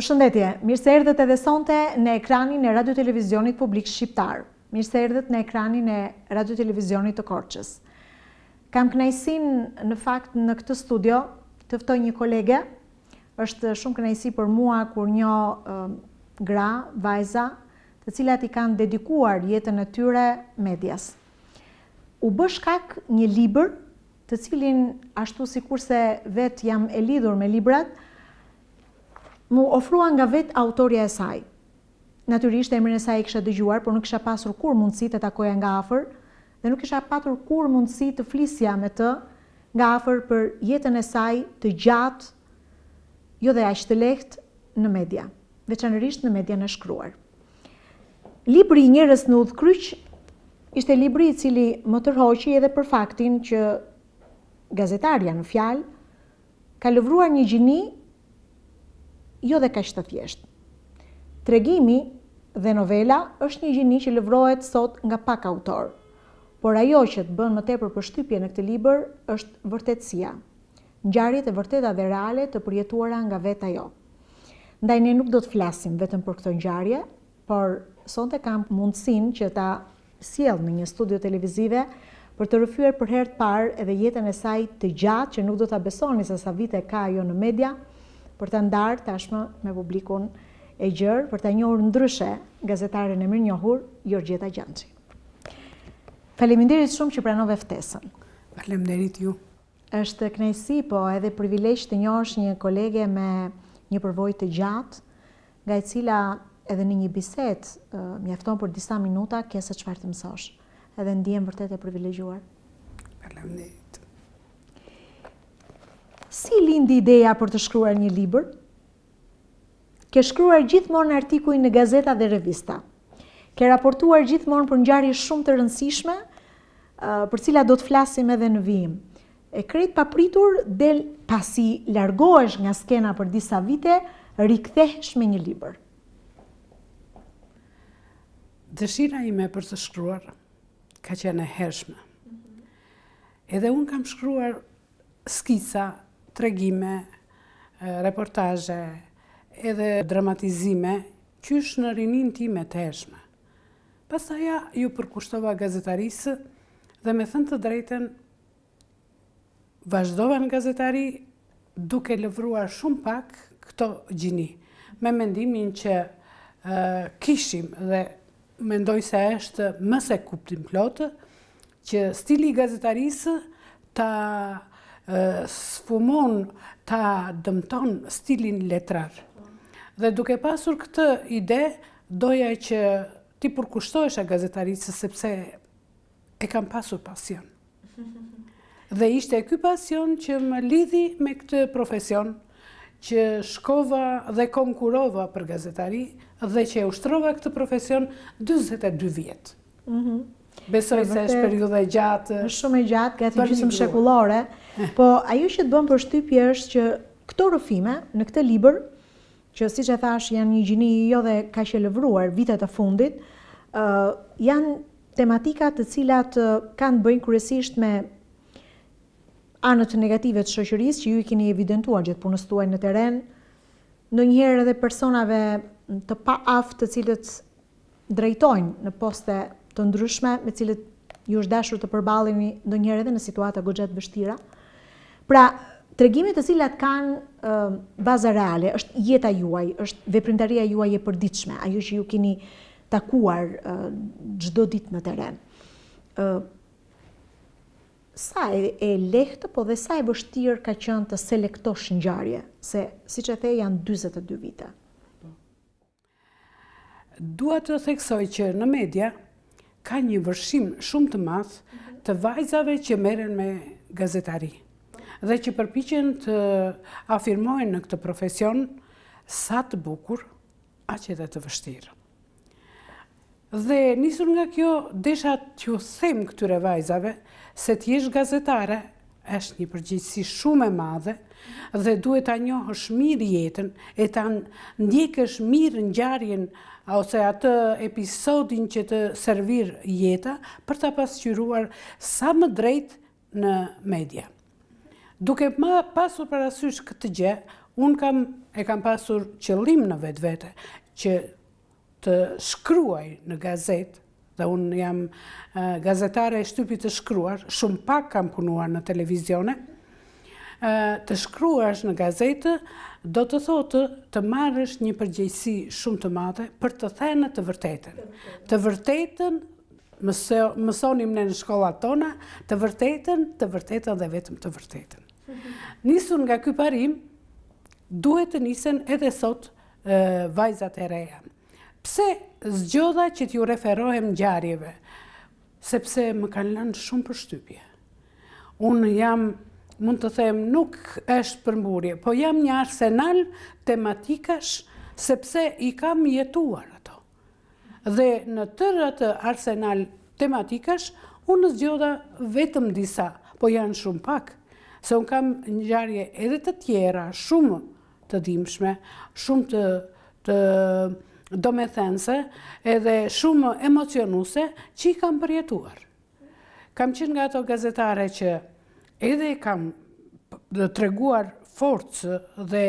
Përshëndetje, mirë se erdhët edhe sonte në ekranin e Radio Televizionit Publik Shqiptar. Mirë se erdhët në ekranin e Radio Televizionit të Korçës. Kam kënaqësinë në fakt në këtë studio të ftoj një kolege. Është shumë kënaqësi për mua kur njoh gra, vajza, të cilat i kanë dedikuar jetën e tyre medias. U bë shkak një libër, të cilin ashtu sikurse vet jam e lidhur me librat, mu ofrua nga vet autoria e saj. Natyrisht emrin e saj e kisha dëgjuar, por nuk kisha pasur kur mundësi të takoja nga afër dhe nuk kisha patur kur mundësi të flisja me të nga afër për jetën e saj të gjatë, jo dhe aq të lehtë në media, veçanërisht në median e shkruar. Libri I Njerëz në udhkryq ishte libri I cili më tërhoqi edhe për faktin që gazetarja në fjalë ka lëvruar një gjini jo dhe kaq të thjeshtë. Tregimi dhe novela është një gjini që lëvrohet sot nga pak autor, por ajo që të bën më tepër përshtypje në këtë libër është vërtetësia, ngjarjet e vërteta dhe reale të përjetuara nga vet ajo. Ndaj ne nuk do të flasim vetëm për këto ngjarje, por sonte kam mundësinë që ta sjell në një studio televizive për të rrëfyer për herë të parë edhe jetën e saj të gjatë që nuk do ta besoni se sa vite ka ajo në media, për të ndarë tashmë me publikun e gjerë, për të njohur ndryshe gazetaren e mirënjohur Jorgjeta Gjanxhi. Faleminderit shumë që pranove ftesën. Faleminderit ju. Është kënaqësi, po edhe privilegj të njohësh një kolege me një përvojë të gjatë, nga e cila edhe në një bisedë mjafton për disa minuta ke se çfarë të mësosh. Edhe ndihem vërtet e privilegjuar. Faleminderit. Si lindi ideja për të shkruar një libër? Ke shkruar gjithmonë artikuj në gazeta dhe revista. Ke raportuar gjithmonë për ngjarje shumë të rëndësishme, për cilat do të flasim edhe në vijim. E krejt papritur del pasi largohesh nga skena për disa vite, rikthehesh me një libër. Dëshira ime për të shkruar ka qenë e hershme. Edhe unë kam shkruar skica, tregime, reportazhe, edhe dramatizime, qysh në rinin time të hershme. Pastaja ju përkushtova gazetarisë dhe me thënë të drejten vazhdova në gazetari duke lëvruar shumë pak këto gjini, me mendimin që kishim dhe mendoj se është më se kuptim plotë që stili I gazetarisë ta sfumon, ta dëmton stilin letrar. Dhe duke pasur këtë ide, doja që ti përkushtohesha gazetarisë sepse e kam pasur pasion. Dhe ishte ky pasion që më lidhi me këtë profesion, që shkova dhe konkurova për gazetari dhe që e ushtrova këtë profesion 42 vjet. Besoj se është periudha e gjatë. Është shumë e gjatë, gati gjysmë shekullore, po ajo që të bën përshtypje është që këto rrëfime në këtë libër, që siç e thash janë një gjini jo dhe kaq e lëvruar vitet e fundit, janë tematika të cilat kanë bëjnë kryesisht me anët negative të shoqërisë që ju I keni evidentuar gjatë punës tuaj në terren, ndonjëherë edhe personave të paaft të cilët drejtojnë në poste të ndryshme me cilët ju është dashur të përballeni ndonjëherë edhe në situata goxha të vështira. Pra, tregime të cilat kanë baza reale, është jeta juaj, është veprimtaria juaj e përditshme, ajo që ju keni takuar çdo ditë në terren. Sa e lehtë, po dhe sa e vështirë ka qenë të selektosh ngjarje, se siç e the janë 42 vite. Dua të theksoj që në media ka një vërshim shumë të madh të vajzave që merren me gazetari dhe që përpiqen të afirmojnë në këtë profesion sa të bukur, aq edhe të vështirë. Dhe nisur nga kjo, desha t'ju them këtyre vajzave se t'jesh gazetare është një përgjegjësi shumë e madhe dhe duhet ta njohësh mirë jetën, e ta ndjekësh mirë ngjarjen ose atë episodin që të servir jeta për ta pasqyruar sa më drejt në media. Duke pasur parasysh këtë gjë, Unë e kam pasur qëllim në vetë që të shkruaj në gazetë, dhe unë jam gazetare e shtypit të shkruar, shumë pak kam punuar në televizione, të shkruash në gazetë do të thotë të marrësh një përgjegjësi shumë të madhe për të thënë të vërtetën. Të vërtetën, mësonim në shkollat tona, të vërtetën dhe vetëm të vërtetën. Nisur nga ky parim, duhet të nisen edhe sot vajzat e reja. Pse zgjodha që t'ju referohem ngjarjeve? Sepse më kanë lënë shumë përshtypje. Unë jam, mund të them, nuk është përmburje, po jam një arsenal tematikash sepse i kam jetuar ato. Dhe në tërë atë arsenal tematikash, unë zgjodha vetëm disa, po janë shumë pak. Se unë kam ngjarje edhe të tjera, shumë të dimshme, shumë të domethënëse, edhe shumë emocionuse që i kam përjetuar. Kam qenë nga ato gazetare që edhe kam treguar forcë dhe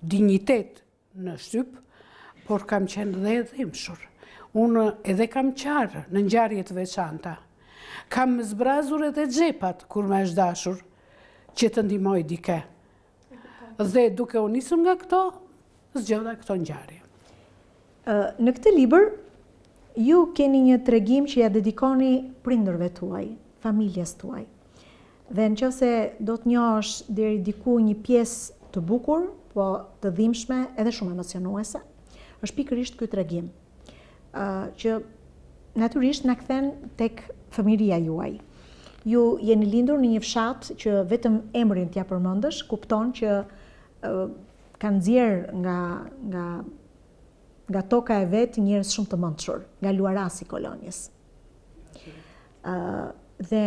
dignitet në shtyp, por kam qenë dhe dhimbshur. Unë edhe kam qarë në ngjarje të veçanta. Kam zbrazur edhe xhepat kur më është dashur që të ndihmoj dike. Dhe duke u nisur nga këto, zgjodha këto ngjarje. Në këtë libër, ju keni një tregim që ja dedikoni prindërve tuaj, familjes tuaj. Dhe nëse do të njohësh deri diku një pjesë të bukur, po të dhimbshme edhe shumë emocionuese, është pikërisht ky tregim, që natyrisht na kthen tek fëmijëria juaj. Ju jeni lindur në një fshat që vetëm emrin t'ja përmendësh kupton që kanë nxjerr nga toka e vet njerëz shumë të mençur, nga luarasi i kolonjës. Dhe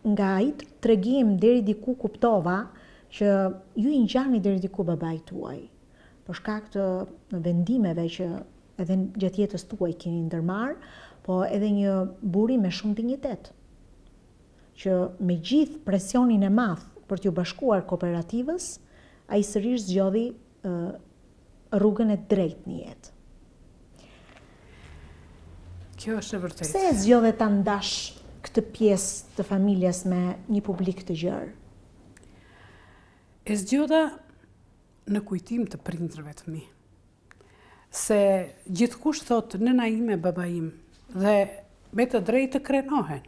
nga ai tregim deri diku kuptova që ju i ngjani deri diku babait tuaj, për shkak të vendimeve që edhe gjatë jetës tuaj keni ndërmarr, po edhe një buri me shumë dinjitet, që me gjithë presionin e madh për t'ju bashkuar kooperativës, ai sërish zgjodhi rrugën e drejtë në jetë. Kjo është e vërtetë. Pse e zgjodhe ta ndash këtë pjesë të familjes me një publik të gjerë? E zgjodha në kujtim të prindërve të mi. Se gjithkush thot nëna ime, baba im, dhe me të drejtë të krenohen.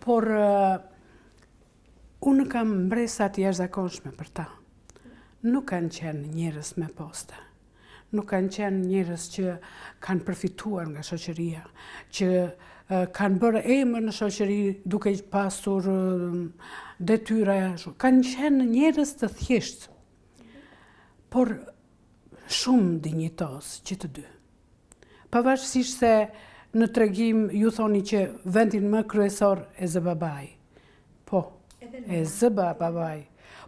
Por unë kam mbresat jashtëzakonshme për ta. Nuk kanë qenë njerëz me poste. Nuk kanë qenë njerëz që kanë përfituar nga shoqëria, që kanë bërë emër në shoqëri duke pasur detyra. Kanë qenë njerëz të thjeshtë, por shumë dinjitoz që të dy. Pavarësisht se në tregim ju thoni që vendin më kryesor e zë babai. Po, e zë babai.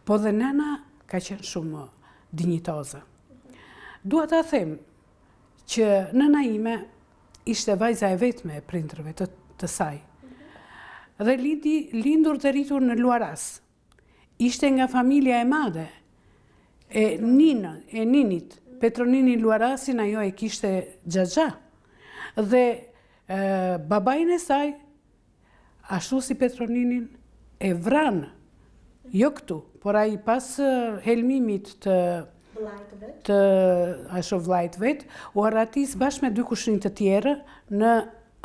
Po dhe nëna ka qenë shumë dinjitoze. Dua ta them që nëna ime ishte vajza e vetme e prindërve të saj. Dhe lindur dhe rritur në Luaras. Ishte nga familja e madhe, e ninit. Petronini Luarasin ajo e kishte xhaxha. Dhe babain e saj, ashtu si Petroninin, e vranë. Jo këtu, por ai pas helmimit të vllajt vet, u arratis bashkë me 2 kushrinj të tjerë në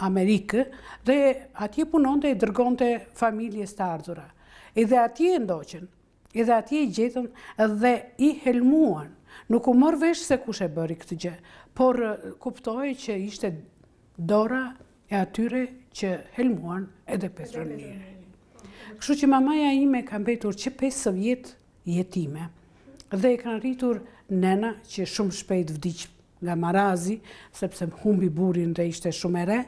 Amerikë dhe atje punonte e dërgonte familjes të ardhura. Edhe atje ndoqën, edhe atje i gjetën dhe i helmuan. Nuk u mor vesh se kush e bëri këtë gjë, por kuptoi që ishte dora e atyre që helmuan edhe Petroninin. Kështu që mamaja ime ka mbetur që 5 vjet jetime dhe e kanë rritur nena që shumë shpejt vdiq nga marazi, sepse humbi burin dhe ishte shumë e re,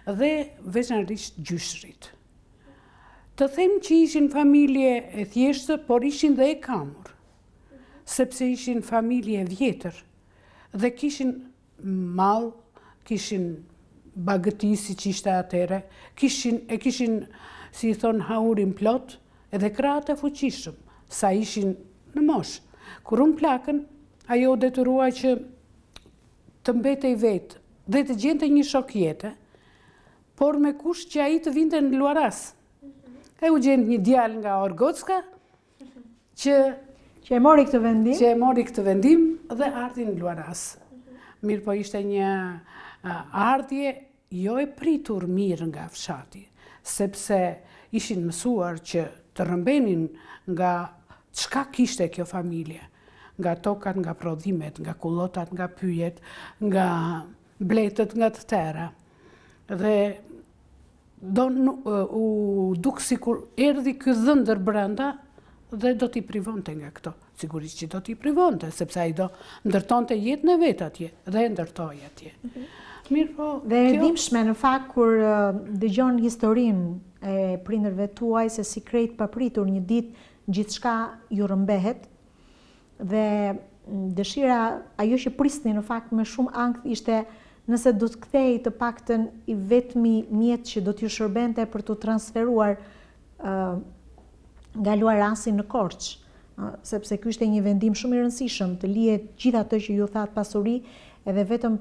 dhe veçanërisht gjyshrit. Të them që ishin familje e thjeshtë, por ishin dhe e kamur, sepse ishin familje vjetër dhe kishin mall, kishin bagëti si që ishte atere, kishin si i thonë haurin plot, edhe krahët e fuqishëm, sa ishin në moshë. Kur unë plakën, ajo detyrua që të mbetej vetë dhe të gjente një shok jete, por me kush që ai të vinte në Luaras. E u gjendë një djalë nga Orgocka që e mori këtë vendim, dhe ardhi në Luaras. Mirë po ishte një ardhje jo e pritur mirë nga fshati, sepse ishin mësuar që të rëmbenin nga çka kishte kjo familje, nga tokat, nga prodhimet, nga kullotat, nga pyjet, nga bletët, nga të tëra. Dhe u duk sikur erdhi ky dhëndër brenda dhe do t'i privonte nga këto. Sigurisht që do t'i privonte, sepse ai do ndërtonte jetën e vet atje dhe e ndërtoi atje. Mirë po, dhe e dimshme në fakt kur dëgjon historinë e prindërve tuaj se si krejt papritur një ditë gjithçka ju rëmbehet dhe dëshira ajo që prisni në fakt me shumë ankth ishte nëse do të kthej të paktën i vetmi mjet që do t'ju shërbente për të transferuar nga Luarasi në Korçë, sepse ky ishte një vendim shumë i rëndësishëm të lihet gjithë ato që ju thatë pasuri edhe vetëm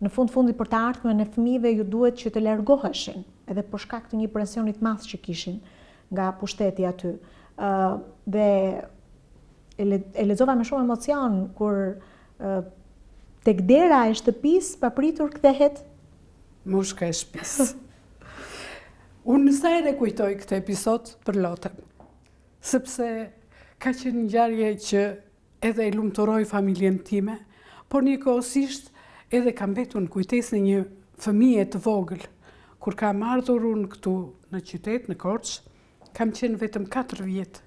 në fundit për të ardhmen e fëmijëve ju duhet që të largoheshin, edhe për shkak të një presionit madh që kishin nga pushteti aty. Dhe e lexova me shumë emocion kur tek dera e shtëpisë papritur kthehet mushka e shtëpisë. Unë sa herë kujtoj këtë episod për Lotën, sepse ka qenë një ngjarje që edhe e lumturoi familjen time, por njëkohësisht edhe kam mbetur në kujtesë në një fëmije të vogël. Kur kam ardhur unë këtu në qytet, në Korçë, kam qenë vetëm 4 vjet.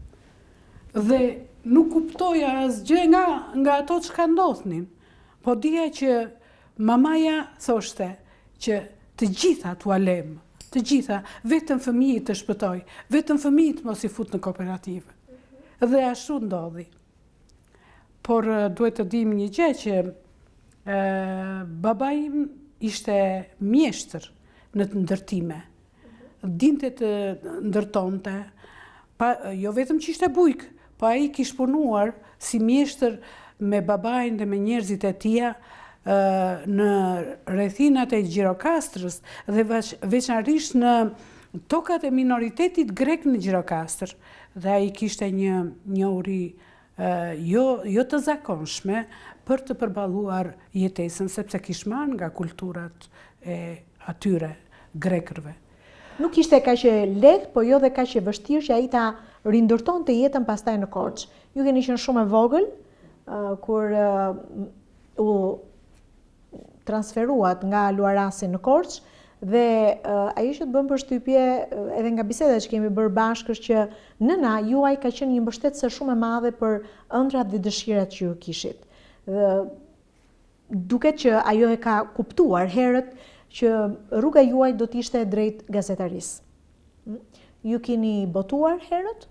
Dhe nuk kuptoja asgjë nga ato që ka ndodhnin. Po dija që mamaja thoshte që të gjitha t'u alem, të gjitha, vetëm fëmijët të shpëtoj, vetëm fëmijët mos i fut në kooperativë. Dhe ashtu ndodhi. Por duhet të dim një gjë që baba im ishte mjeshtër në të ndërtime. Dinte të ndërtonte, jo vetëm që ishte bujk, po ai kishte punuar si mjeshtër me babain dhe me njerëzit e tija në rrethinat e Gjirokastrës dhe veçanërisht në tokat e minoritetit grek në Gjirokastër. Dhe ai kishte një njohuri jo të zakonshme për të përballuar jetesën, sepse kishte marrë nga kulturat e atyre grekërve. Nuk ishte kaq e lehtë, po jo dhe kaq e vështirë që ai ta rindërtonte jetën pastaj në Korçë. Ju keni qenë shumë e vogël kur u transferuat nga Luarasi në Korçë dhe ajo që të bën përshtypje edhe nga bisedat që kemi bërë bashkë është që nëna juaj ka qenë një mbështetëse shumë e madhe për ëndrat dhe dëshirat që ju kishit. Duket që ajo e ka kuptuar herët që rruga juaj do t'ishte drejt gazetarisë. Ju keni botuar herët,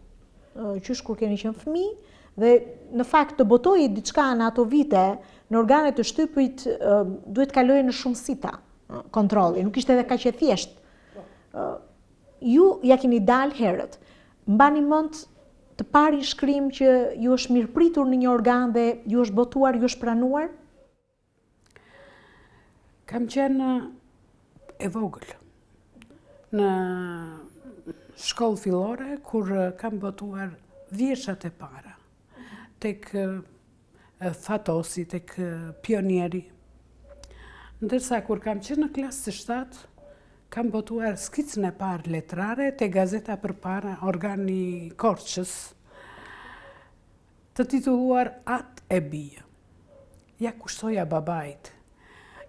qysh kur keni qenë fëmijë, dhe në fakt të botojë diçka në ato vite në organet të shtypit duhet kalojë në shumë sita kontrolli, nuk ishte edhe kaq e thjeshtë. Ju ja keni dalë herët. Mbani mend të pari shkrim që ju është mirëpritur në një organ dhe ju është botuar, ju është pranuar? Kam qenë e vogël në shkollë fillore, kur kam botuar vjeshat e para, tek Fatosi, tek Pionieri. Ndërsa kur kam qenë në klasë të 7, kam botuar skicën e parë letrare te Gazeta Përpara, organi Korçës, të titulluar Atë e Bija. Ja kushtoja babait.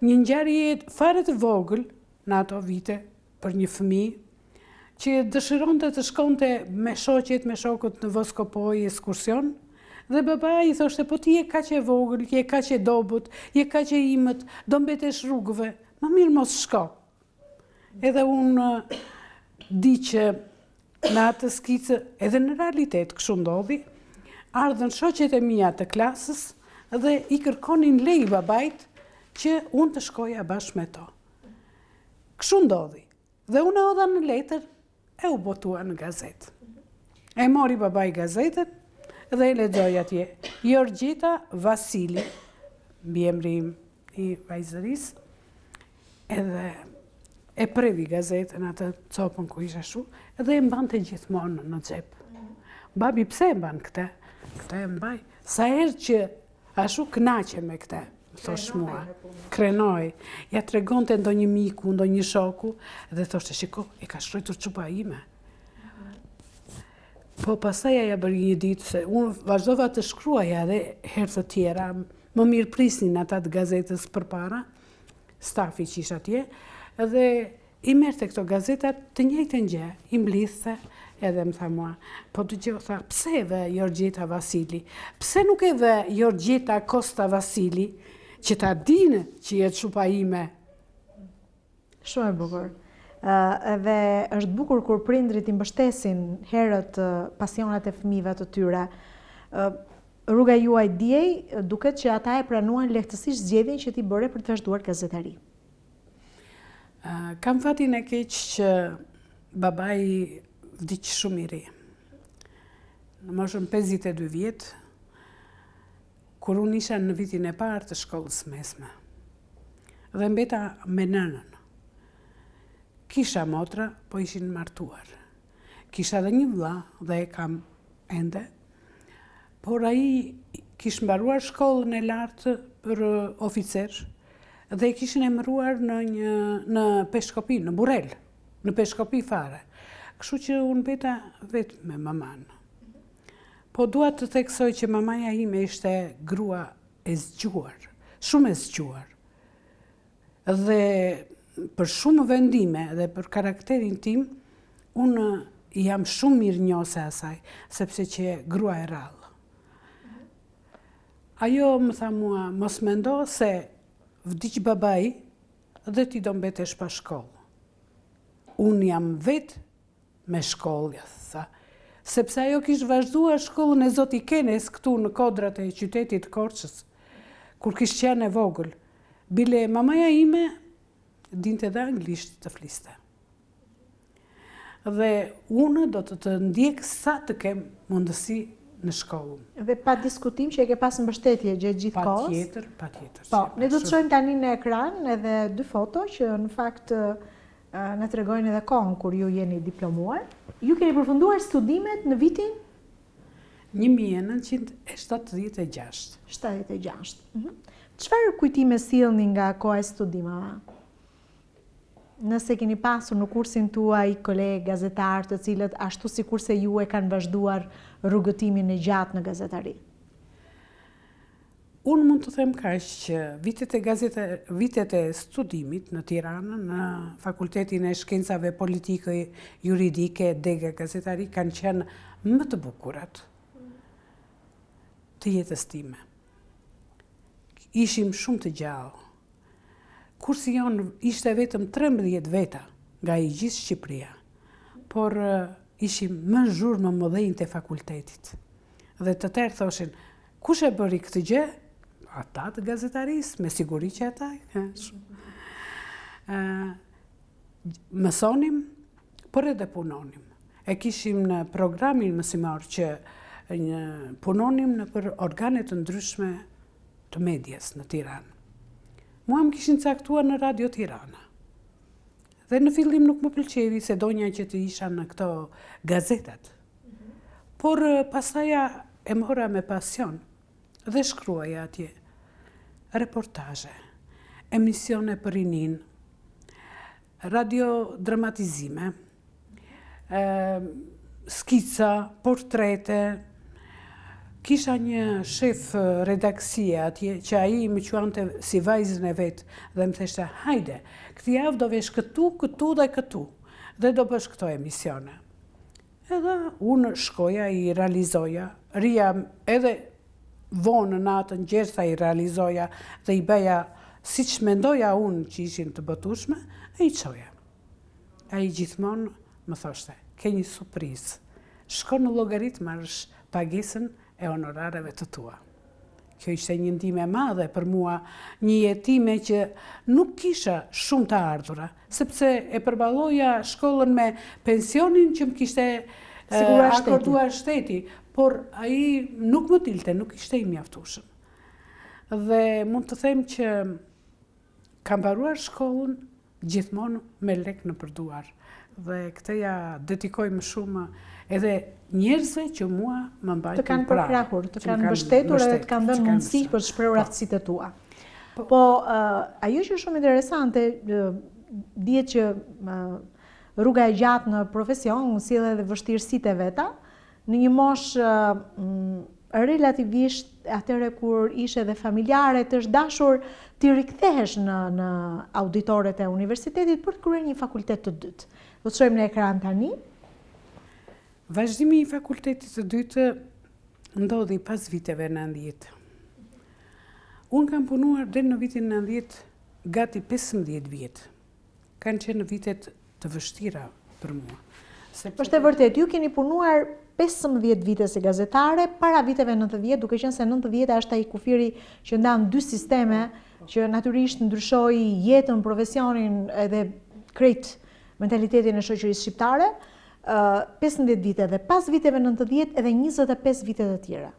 Një ngjarje fare të vogël në ato vite për një fëmijë që dëshironte të shkonte me shoqet, me shokët në Voskopoj ekskursion, dhe babai i thoshte, po ti je kaq e vogël, je kaq e dobët, je kaq e imët, do mbetesh rrugëve, më mirë mos shko. Edhe unë di që në atë skicë, edhe në realitet kështu ndodhi, ardhen shoqet e mia të klasës dhe i kërkonin lej babait që unë të shkoja bashkë me to. Kështu ndodhi. Dhe unë hodha në letër e u botua në gazetë. E mori babai gazetën dhe e lexoj atje. Jorgjeta Vasili, mbiemri i vajzëris, edhe e previ gazetën atë copën ku isha shu, edhe e mbante gjithmonë në xhep. Babi pse e mban këtë? Këtë e mbaj. Sa herë që ashu kënaqe me këtë, thosh mua, krenoj, ja tregonte ndonjë miku, ndonjë shoku, dhe thoshte, shiko, e ka shkruar çupa ime. Po pastaj ja bëri një ditë se unë vazhdova të shkruaja edhe herë të tjera, më mirë prisnin ata të gazetës përpara, stafi që isha atje, edhe i merrte këto gazetat të njëjtën gjë, i mblidhte, edhe më tha mua, po dëgjoj, tha, pse e vë Jorgjeta Vasili? Pse nuk e vë Jorgjeta Kosta Vasili, që ta dinë që jetë shupa ime? Shumë e bukur. Edhe është bukur kur prindrit i mbështesin herët pasionet e fëmijëve të tyre. Rruga juaj djej, duket që ata e pranuan lehtësisht zgjedhjen që ti bëre për të vazhduar gazetari. Kam fatin e keq që babai vdiq shumë i ri. Në moshën 52 vjet, kur unë isha në vitin e parë të shkollës mesme. Dhe mbeta me nënën. Kisha motra, po ishin martuar. Kisha dhe një vlla dhe e kam ende, por ai kishte mbaruar shkollën e lartë për oficer dhe e kishin emëruar në Peshkopi, në Burrel, në Peshkopi fare. Kështu që unë beta vetë me maman. Po dua të theksoj që mamaja ime ishte grua e zgjuar, shumë e zgjuar. Dhe për shumë vendime dhe për karakterin tim, unë jam shumë mirënjohëse asaj, sepse që grua e rrallë. Ajo më tha mua, mos mendo se vdiq babai dhe ti do mbetesh pa shkollë. Unë jam vetë me shkollë, tha, sepse ajo kishte vazhduar shkollën e Zoti Kenes këtu në kodrat e qytetit Korçës, kur kishte qenë e vogël. Bile mamaja ime dinte dhe anglisht të fliste. Dhe unë do të ndjek sa të kem mundësi në shkollën. Dhe pa diskutim që e ke pas mbështetje gjatë gjithë kohës? Patjetër. Po, ne do të shohim tani në ekran edhe dy foto që në fakt na tregojnë edhe kohën kur ju jeni diplomuar. Ju keni përfunduar studimet në vitin 1976. 76. Çfarë kujtime sillni nga koha e studimeve? Nëse keni pasur në kursin tuaj kolegë gazetar të cilët ashtu sikurse ju e kanë vazhduar rrugëtimin e gjatë në gazetari. Unë mund të them kaq që vitet e studimit në Tiranë, në Fakultetin e Shkencave Politike Juridike Dega Gazetari kanë qenë më të bukurat të jetës time. Ishim shumë të gjallë. Kursi jonë ishte vetëm 13 veta nga i gjithë Shqipëria, por ishim më zhurmë më mëdhenj të fakultetit. Dhe të tërë thoshin, kush e bëri këtë gjë? Ata të gazetarisë, me siguri që ata. Mësonim, por edhe punonim. E kishim në programin mësimor që punonim në për organet të ndryshme të medjes në Tiranë. Mua më kishin caktuar në Radio Tirana. Dhe në fillim nuk më pëlqevi se donja që të isha në këto gazetat. Por pasaja e mora me pasion dhe shkruaja atje. Reportaje, emisione për rinin, radiodramatizime, skica, portrete. Kisha një shef redaksie atje që ai më quante si vajzën e vetë dhe më theshte, hajde, këtë javë do vesh këtu dhe këtu dhe do bësh këto emisione. Edhe unë shkoja i realizoja, rria edhe vonë natën gjersa i realizoja dhe i beja si që mendoja unë që ishin të bëtushme, e i qoja. A i gjithmonë më thoshte, ke një surprizë, shko në llogarit marrësh pagesën e honorareve të tua. Kjo ishte një ndihmë e madhe për mua, një jetime që nuk kisha shumë të ardhura, sepse e përballoja shkollën me pensionin që më kishte akorduar shteti, por ai nuk më dilte, nuk ishte i mjaftueshëm. Dhe mund të them që kam mbaruar shkollën gjithmonë me lek në përduar. Dhe këtë ja dedikoj më shumë edhe njerëzve që mua më mbajtën të kanë përkrahur, të kanë mbështetur edhe të kanë dhënë mundësi për të shprehur aftësitë tua. Po ajo që është shumë interesante, dihet që rruga e gjatë në profesion sjell edhe vështirësitë e veta, në një moshë relativisht atëre kur ishe dhe familjare, të është dashur t'i rikthehesh në auditoret e universitetit për të kryer një fakultet të dytë. Do të shohim në ekran tani. Vazhdimi i fakultetit të dytë ndodhi pas viteve 90. Unë kam punuar deri në vitin 90 gati 15 vjet. Kanë qenë vitet të vështira për mua. Është e vërtet, ju keni punuar 15 vite si gazetare para viteve 90, duke qenë se 90 është ai kufiri që ndan dy sisteme që natyrisht ndryshoi jetën, profesionin edhe krejt mentalitetin e shoqërisë shqiptare. 15 vite dhe pas viteve 90 edhe 25 vite të tjera.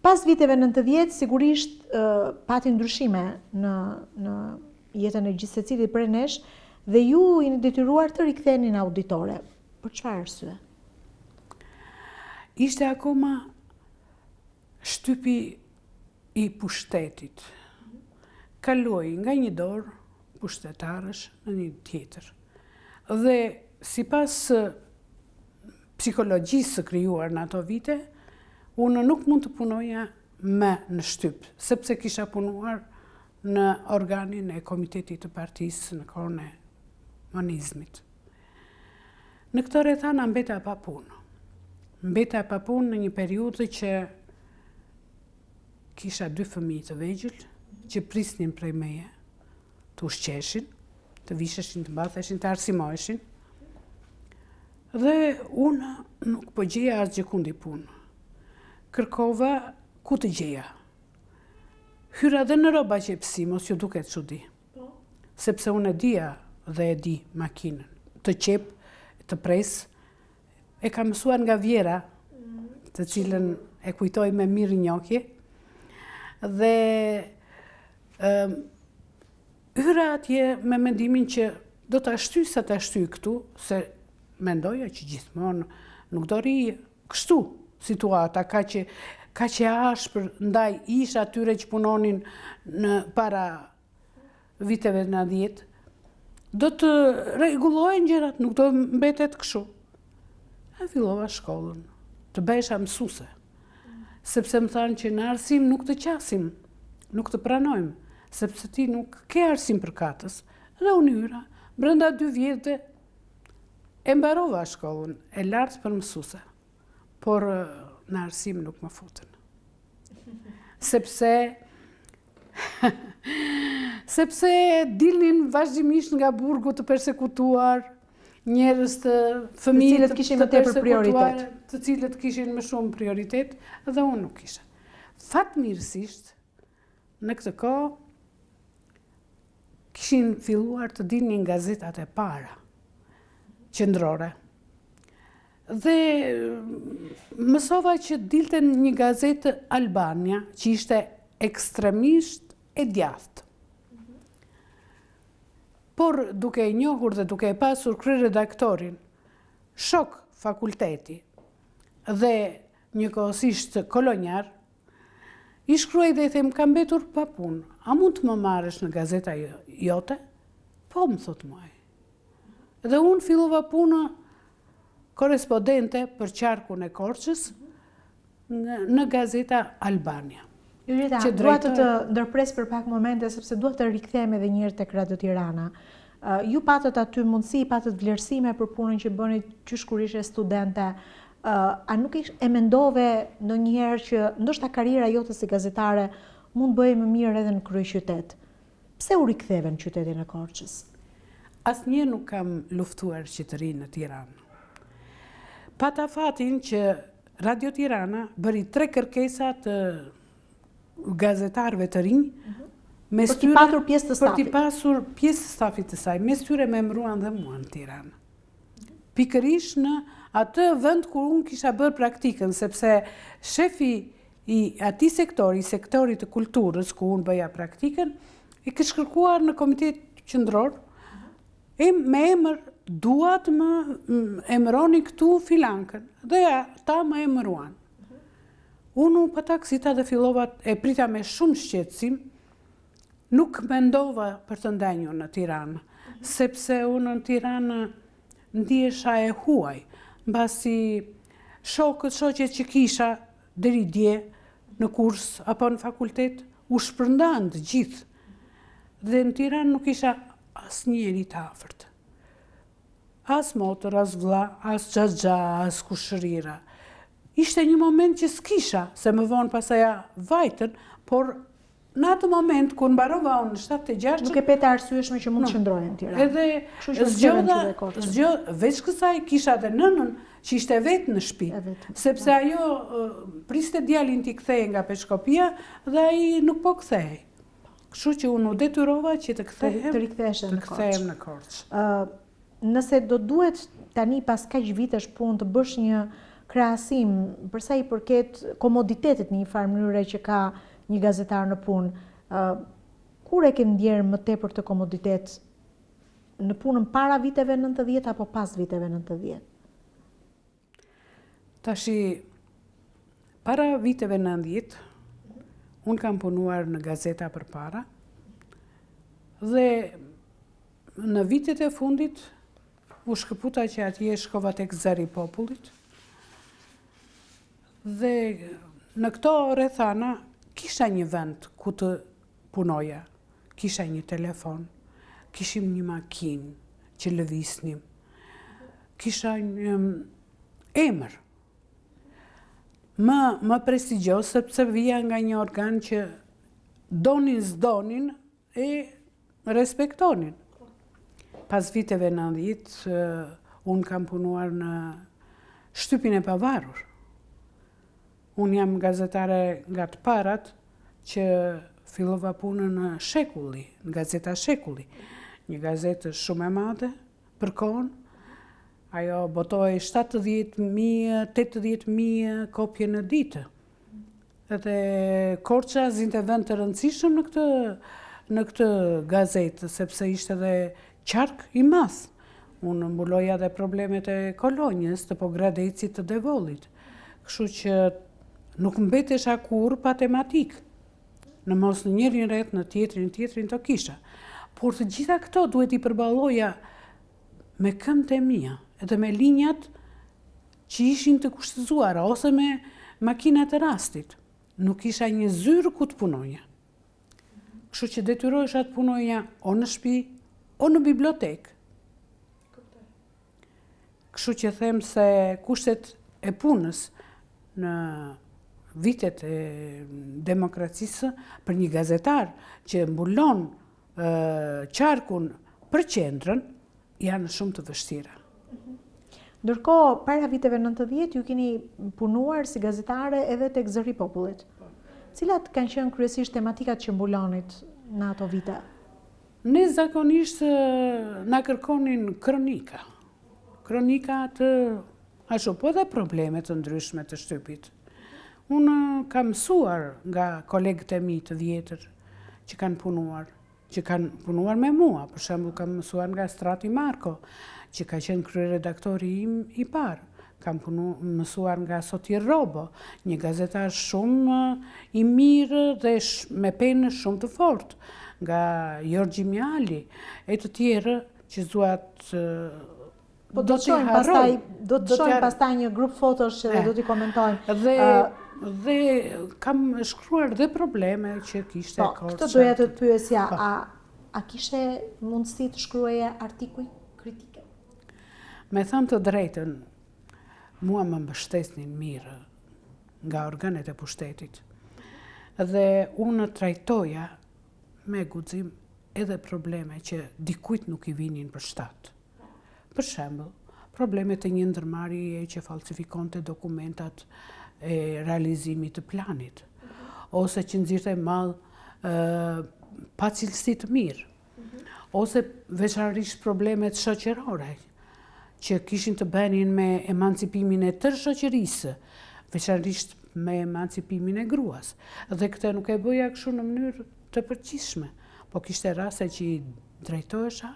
Pas viteve 90 sigurisht pati ndryshime në jetën e gjithë secilit prej nesh dhe ju jeni detyruar të riktheheni në auditore. Për çfarë arsye? Ishte akoma shtypi i pushtetit. Kaloi nga një dorë pushtetarësh në një tjetër. Dhe sipas psikologjisë së krijuar në ato vite, unë nuk mund të punoja më në shtyp, sepse kisha punuar në organin e komitetit të partisë në kohën e monizmit. Në këto rrethana mbeta pa punë. Mbeta pa punë në një periudhë që kisha 2 fëmijë të vegjël që prisnin prej meje, të ushqeshin, të visheshin, të mbatheshin, të arsimoheshin. Dhe unë nuk po gjeja asgjë kundi punë. Kërkova ku të gjeja. Hyra dhe në rroba qepësi, mos ju duket çudi. Sepse unë e dija dhe e di makinën. Të qep, të pres, e kam mësuar nga Vjera, të cilën e kujtoj me mirë njohje. Dhe hyra atje me mendimin që do ta shtyj sa ta shtyj këtu, se mendoja që gjithmonë nuk do ri kështu situata, ka që ashpër ndaj ish atyre që punonin në para viteve 90, do të rregullohen gjërat, nuk do mbetet kështu. E fillova shkollën, të bëhesha mësuese, sepse më thanë që në arsim nuk të qasim, nuk të pranojmë, sepse ti nuk ke arsim për katës. Dhe unë hyra, brenda 2 vjetë e mbarova shkollën, e lartë për mësuese, por në arsim nuk më futën. Sepse dilnin vazhdimisht nga burgu të persekutuar, njerëz të fëmijë të kishin më tepër prioritet, të cilët kishin më shumë prioritet, dhe unë nuk kisha. Fatmirësisht, në këtë kohë kishin filluar të dilnin gazetat e para qendrore. Dhe mësova që dilte një gazetë Albania, që ishte ekstremisht e djathtë. Por duke e njohur dhe duke e pasur kryeredaktorin, shok fakulteti dhe njëkohësisht kolonjar, i shkruaj dhe i them, kam mbetur pa punë, a mund të më marrësh në gazeta jote? Po, më thot muaj. Dhe unë fillova punë korespondente për qarkun e Korçës në gazeta Albania. Jurita, dua të ndërpres për pak momente, sepse dua të rikthehem edhe një herë tek Radio Tirana. Ju patët aty mundësi, patët vlerësime për punën që bëni qysh kur ishe studente. A nuk e mendove ndonjëherë që ndoshta karriera jote si gazetare mund bëhej më mirë edhe në kryeqytet? Pse u riktheve në qytetin e Korçës? Asnjëherë nuk kam luftuar qytetërinë në Tiranë. Pata fatin që Radio Tirana bëri 3 kërkesa të gazetarëve të rinj, për t'i pasur pjesë të stafit. Për t'i pasur pjesë të stafit të saj, mes tyre me emëruan dhe mua në Tiranë. Pikërisht në atë vend kur unë kisha bërë praktikën, sepse shefi i ati sektorit të kulturës, ku unë bëja praktikën, i kështë shkërkuar në komitet qendror, me emër duat më emëroni këtu filankën, dhe ta më emëruan. Unë u patakësita dhe fillova e prita me shumë shqetësim, nuk mendova për të ndenjur në Tiranë, sepse unë në Tiranë ndjesha e huaj, mbasi shoqet që kisha deri dje në kurs apo në fakultet u shpërndan të gjithë. Dhe në Tiranë nuk isha as njeri të afërt. As motër, as vlla, as xhaxha, as kushërira. Ishte një moment që s'kisha, se më vonë pasaja vajtën, por në atë moment, kur mbarova unë në 76... Nuk e pete arsyeshme që mund të qëndrojë në Tiranë. Edhe zgjoda, veç kësaj kisha dhe nënën që ishte vetë në shtëpi, sepse ajo priste djalin t'i kthej nga Peshkopia dhe ai nuk po kthej. Kështu që unë u detyrova që të kthehem në Korçë. Nëse do duhet tani pas kaq vitesh punë të bësh një krahasim për sa i përket komoditetit në një farë mënyre që ka një gazetar në punë, kur e ke ndjerë më tepër të komoditet në punën para viteve 90 apo pas viteve 90? Tashi, para viteve 90, unë kam punuar në gazeta përpara dhe në vitet e fundit u shkëputa që atje shkova tek Zëri i Popullit dhe në këto rrethana kisha një vend ku të punoja, kisha një telefon, kishim një makinë që lëvisnim, kisha një emër. Më prestigjos, sepse vija nga një organ që donin s'donin e respektonin. Pas viteve 90, unë kam punuar në Shtypin e Pavarur. Unë jam gazetare nga të parat që fillova punën në Shekulli, në Gazeta Shekulli. Një gazetë shumë e madhe për kohën. Ajo botoi 70.000, 80.000 kopje në ditë. Edhe Korça zinte vend të rëndësishëm në këtë gazetë, sepse ishte edhe qark i madh. Unë mbuloja dhe problemet e kolonjës, të Pogradecit, të Devollit. Kështu që nuk mbetesha kur pa tematik. Në mos në njërin rreth, në tjetrin të kisha. Por të gjitha këto duhet i përballoja me këmbët e mia, edhe me linjat që ishin të kushtëzuara, ose me makinat e rastit. Nuk isha një zyrë ku të punoja. Kështu që detyrohesha të punoja o në shtëpi, o në bibliotekë. Kështu që them se kushtet e punës në vitet e demokracisë për një gazetar që mbulon qarkun për qendrën, janë shumë të vështira. Ndërkohë, para viteve 90, ju keni punuar si gazetare edhe tek Zëri i Popullit. Cilat kanë qenë kryesisht tematikat që mbulonit në ato vite? Ne zakonisht na kërkonin kronika. Kronika të ashtu, po dhe probleme të ndryshme të shtypit. Unë kam mësuar nga kolegët e mi të vjetër që kanë punuar me mua. Për shembull, kam mësuar nga Strati Marko, që ka qenë kryeredaktori im i parë. Kam mësuar nga Sotir Robo, një gazetar shumë i mirë dhe me penë shumë të fortë, nga Jorgji Mjali, e të tjerë që zuat do të shojmë pastaj një grup fotosh që do t'i komentojmë. Dhe kam shkruar dhe probleme që kishte Korça. Këtë doja të pyesja, a kishte mundësi të shkruaje artikuj kritike? Me thënë të drejtën, mua më mbështesnin mirë nga organet e pushtetit. Dhe unë trajtoja me guxim edhe probleme që dikujt nuk i vinin për shtat. Për shembull, problemet e një ndërmarrjeje që falsifikonte dokumentat e realizimit të planit, ose që nxirrte mall pa cilësi të mirë, ose veçanërisht problemet shoqërore, që kishin të bënin me emancipimin e tërë shoqërisë, veçanërisht me emancipimin e gruas. Dhe këtë nuk e bëja kështu në mënyrë të përgjithshme, po kishte raste që i drejtohesha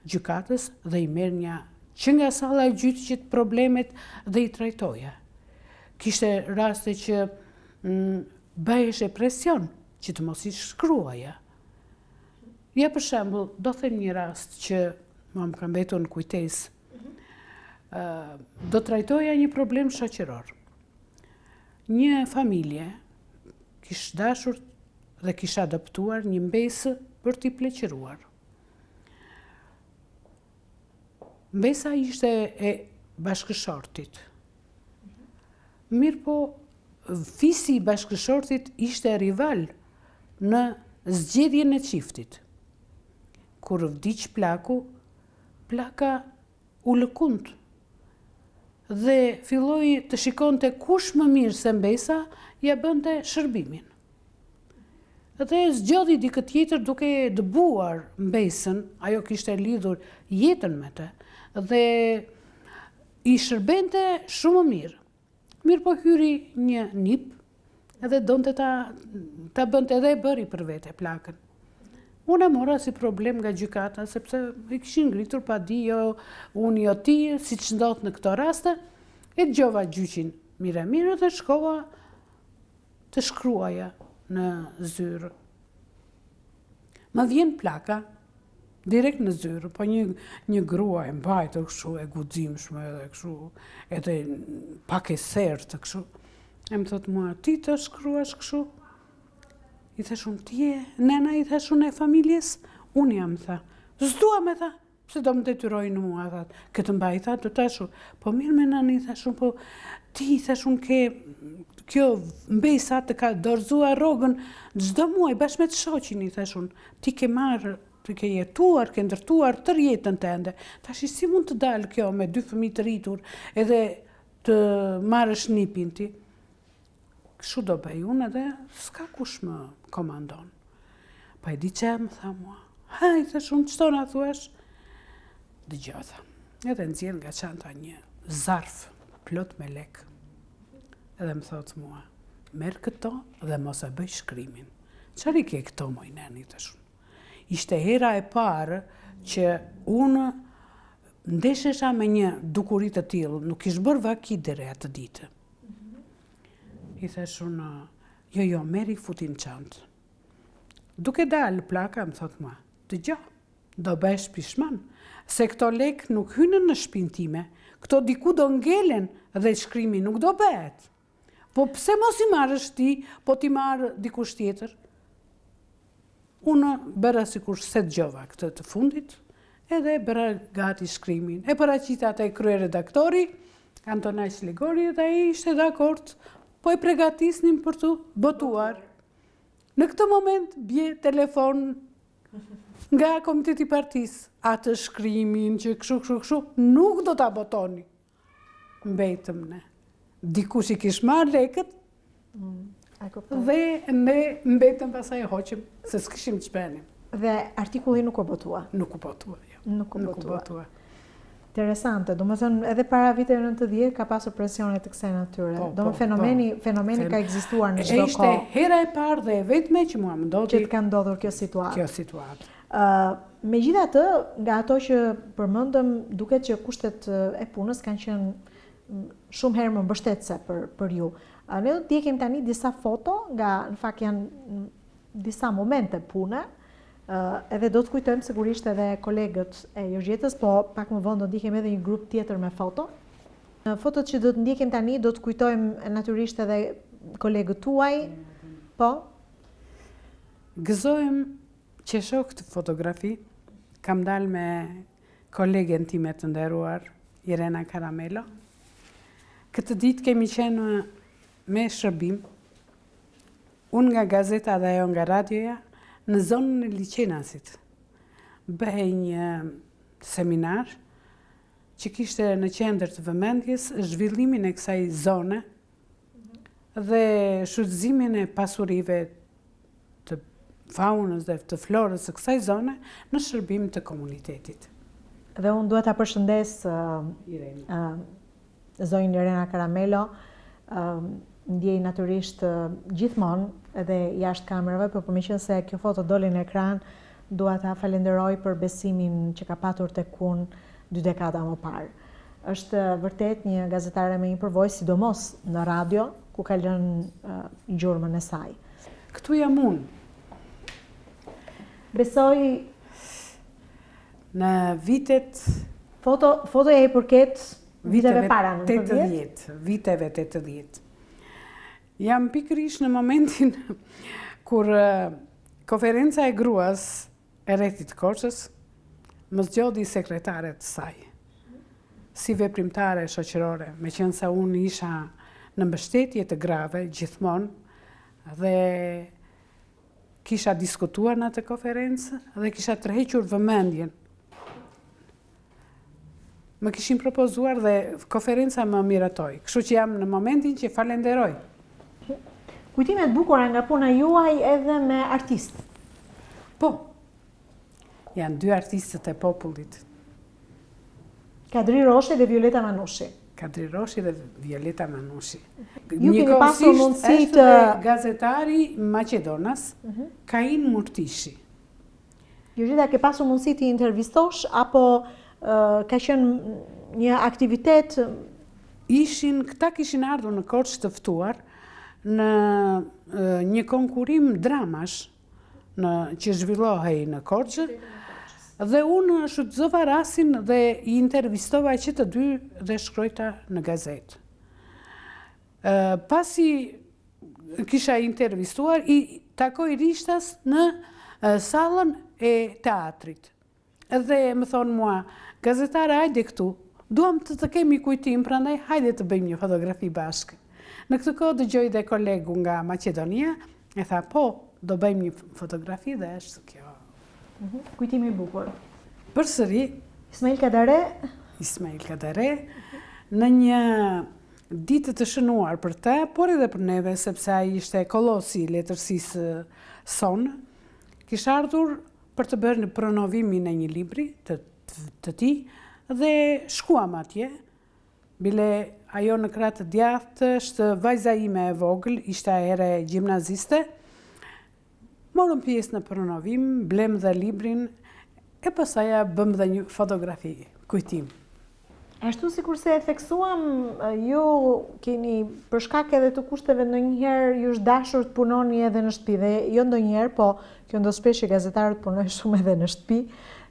gjykatës dhe i merrnja që nga salla e gjyqit problemet dhe i trajtoja. Kishte raste që bëheshe presion që të mos i shkruaja. Ja për shembull, do them një rast që më ka mbetur në kujtesë. Do trajtoja një problem shoqëror. Një familje kishte dashur dhe kishte adoptuar një mbesë për t'i pleqëruar. Mbesa ishte e bashkëshortit. Mirë po, fisi i bashkëshortit ishte rival në zgjedhjen e çiftit. Kur vdiq plaku, plaka u lëkund dhe filloi të shikonte kush më mirë se mbesa ja bënte shërbimin. Dhe zgjodhi dikë tjetër duke dëbuar mbesën, ajo kishte lidhur jetën me të, dhe i shërbente shumë mirë. Mirë po hyri një nip edhe donte ta bënte edhe e bëri për vete plakën. Unë e mora si problem nga gjykata, sepse i kishin ngritur pa di unë jo ti, si që ndodhë në këto raste, e dëgjova gjyqin mire dhe shkova të shkruaja në zyrë. Më vjen plaka, direkt në zyrë, po një grua e mbajtër kështu, e guximshme edhe kështu, edhe pak e sertë kështu. E më thotë mua, ti të shkruash kështu? I thashun, ti e nena, i thashun e familjes? Unë jam, tha. Zdua me, tha, pse do më detyrojnë mua, tha. Këtë mbaj, tha, të thashun. Po mirë me nani, i thashun, po ti, i thashun, kjo mbesa të ka dorëzuar rrogën çdo muaj, bashkë me të shoqin, i thashun. Ti ke marrë, ti ke jetuar, ke ndërtuar tër jetën tënde. Tash si mund të dalë kjo me 2 fëmijë të rritur, edhe të marrësh nipin ti? Kështu do bëj unë edhe s'ka kush më komandon. Pa e di që më tha mua, haj, thashun, qëto nga thuash? Dëgjoj, tha, edhe nxjerr nga çanta një zarf plot me lek. Edhe më thotë mua, merr këto dhe mos e bëj shkrimin. Çfarë ke këto, moj neni, thashun? Ishte hera e parë që unë ndeshesha me një dukuri të tillë, nuk ish bërë vaki deri atë ditë. I thashun, jo, meri futi në çantë. Duke dalë plaka, më thot mua, dëgjoj, do bëhesh pishman, se këto lek nuk hynë në shtëpinë time, këto diku do ngelen dhe shkrimi nuk do bëhet. Po pse mos i marrësh ti, po ti marrë dikush tjetër? Unë bëra sikur se dëgjova këtë të fundit, edhe bëra gati shkrimin. E paraqita te kryeredaktori, Antonaj Sligori, dhe ai ishte dakord, po e pregatisnim për të botuar. Në këtë moment bje telefon nga komiteti partisë. Atë shkrimin që kështu, nuk do ta botoni. Mbetëm ne. Dikush i kish marrë lekët, dhe ne mbetëm pasaj e hoqëm, se s'kishim që bënim. Dhe artikulli nuk u botua? Nuk u botua, jo. Nuk u botua. Interesante, do më thënë edhe para viteve 90 ka pasur presionet të kësaj natyre. Do më fenomeni ka ekzistuar në çdo kohë. Ishte hera e parë dhe e vetme që mua më ndodhi që të ka ndodhur kjo situatë. Megjithatë, nga ato që përmendëm, duket që kushtet e punës kanë qenë shumë herë më mbështetëse për ju. Ne do të ndjekim tani disa foto nga, në fakt janë disa momente pune. Edhe do të kujtojmë sigurisht edhe kolegët e Jorgjetës, po pak më vonë do të ndjekim edhe një grup tjetër me foto. Në fotot që do të ndjekim tani do të kujtojmë natyrisht edhe kolegët tuaj. Po? Gëzohem që shoh këtë fotografi. Kam dalë me kolegen time të nderuar, Irena Karamelo. Këtë ditë kemi qenë me shërbim, unë nga gazeta dhe ajo nga radioja, në zonën e Liçenasit. Bëhej një seminar që kishte në qendër të vëmendjes zhvillimin e kësaj zone dhe shfrytëzimin e pasurive faunës dhe të florës së kësaj zone në shërbim të komunitetit. Dhe unë duhet ta përshëndes zonjën Irena Karamello, ndjej natyrisht gjithmonë edhe jashtë kamerave, por meqense kjo foto doli në ekran, dua ta falenderoj për besimin që ka patur tek unë 2 dekada më parë. Është vërtet një gazetare me një përvojë, sidomos në radio, ku ka lënë gjurmën e saj. Këtu jam unë. Besoj në vitet... Fotoja i përket viteve para në 80. Viteve 80. Jam pikërisht në momentin kur konferenca e gruas e Rrethit të Korçës më zgjodhi sekretare të saj. Si veprimtare shoqërore, meqense unë isha në mbështetje të grave gjithmonë dhe kisha diskutuar në atë konferencë dhe kisha tërhequr vëmendjen. Më kishin propozuar dhe konferenca më miratoi. Kështu që jam në momentin që falenderoj. Kujtimet bukura nga puna juaj edhe me artistë. Po. Janë 2 artistët e popullit. Kadri Roshi dhe Violeta Manushi. Kadri Roshi dhe Violeta Manushi. Ju keni pasur mundësi të gazetari Maqedonas, Kain Murtishi. Violeta, ke pasur mundësi të intervistosh apo ka qenë një aktivitet? Këta kishin ardhur në Korçë të ftuar në një konkurim dramash që zhvillohej në Korçë, dhe unë shfrytëzova rastin dhe i intervistova që të 2 dhe shkrojta në gazetë. Pasi kisha intervistuar, i takoj rishtas në sallën e teatrit. Dhe më thonë mua, gazetare, hajde këtu, duam të kemi kujtim, prandaj hajde të bëjmë një fotografi bashkë. Në këtë kohë dëgjoj dhe kolegu nga Maqedonia, e tha, po, do bëjmë një fotografi dhe është kjo. Kujtimi i bukur. Përsëri, Ismail Kadare, në një ditë të shënuar për te, por edhe për neve, sepse ai ishte kolosi i letërsisë sonë, kisha ardhur për të bërë në pronovimin e një libri të tij dhe shkuam atje. Bile ajo në krah të djathtë është vajza ime e vogël, ishte ere gjimnaziste. Morëm pjesë në pronovim, blem dhe librin, e pastaj bëm dhe një fotografi, kujtim. Ashtu sikurse e theksuam, ju keni për shkak edhe të kushteve ndonjëherë ju është dashur të punoni edhe në shtëpi, dhe jo ndonjëherë, po kjo ndodh shpesh që gazetarët punojnë shumë edhe në shtëpi,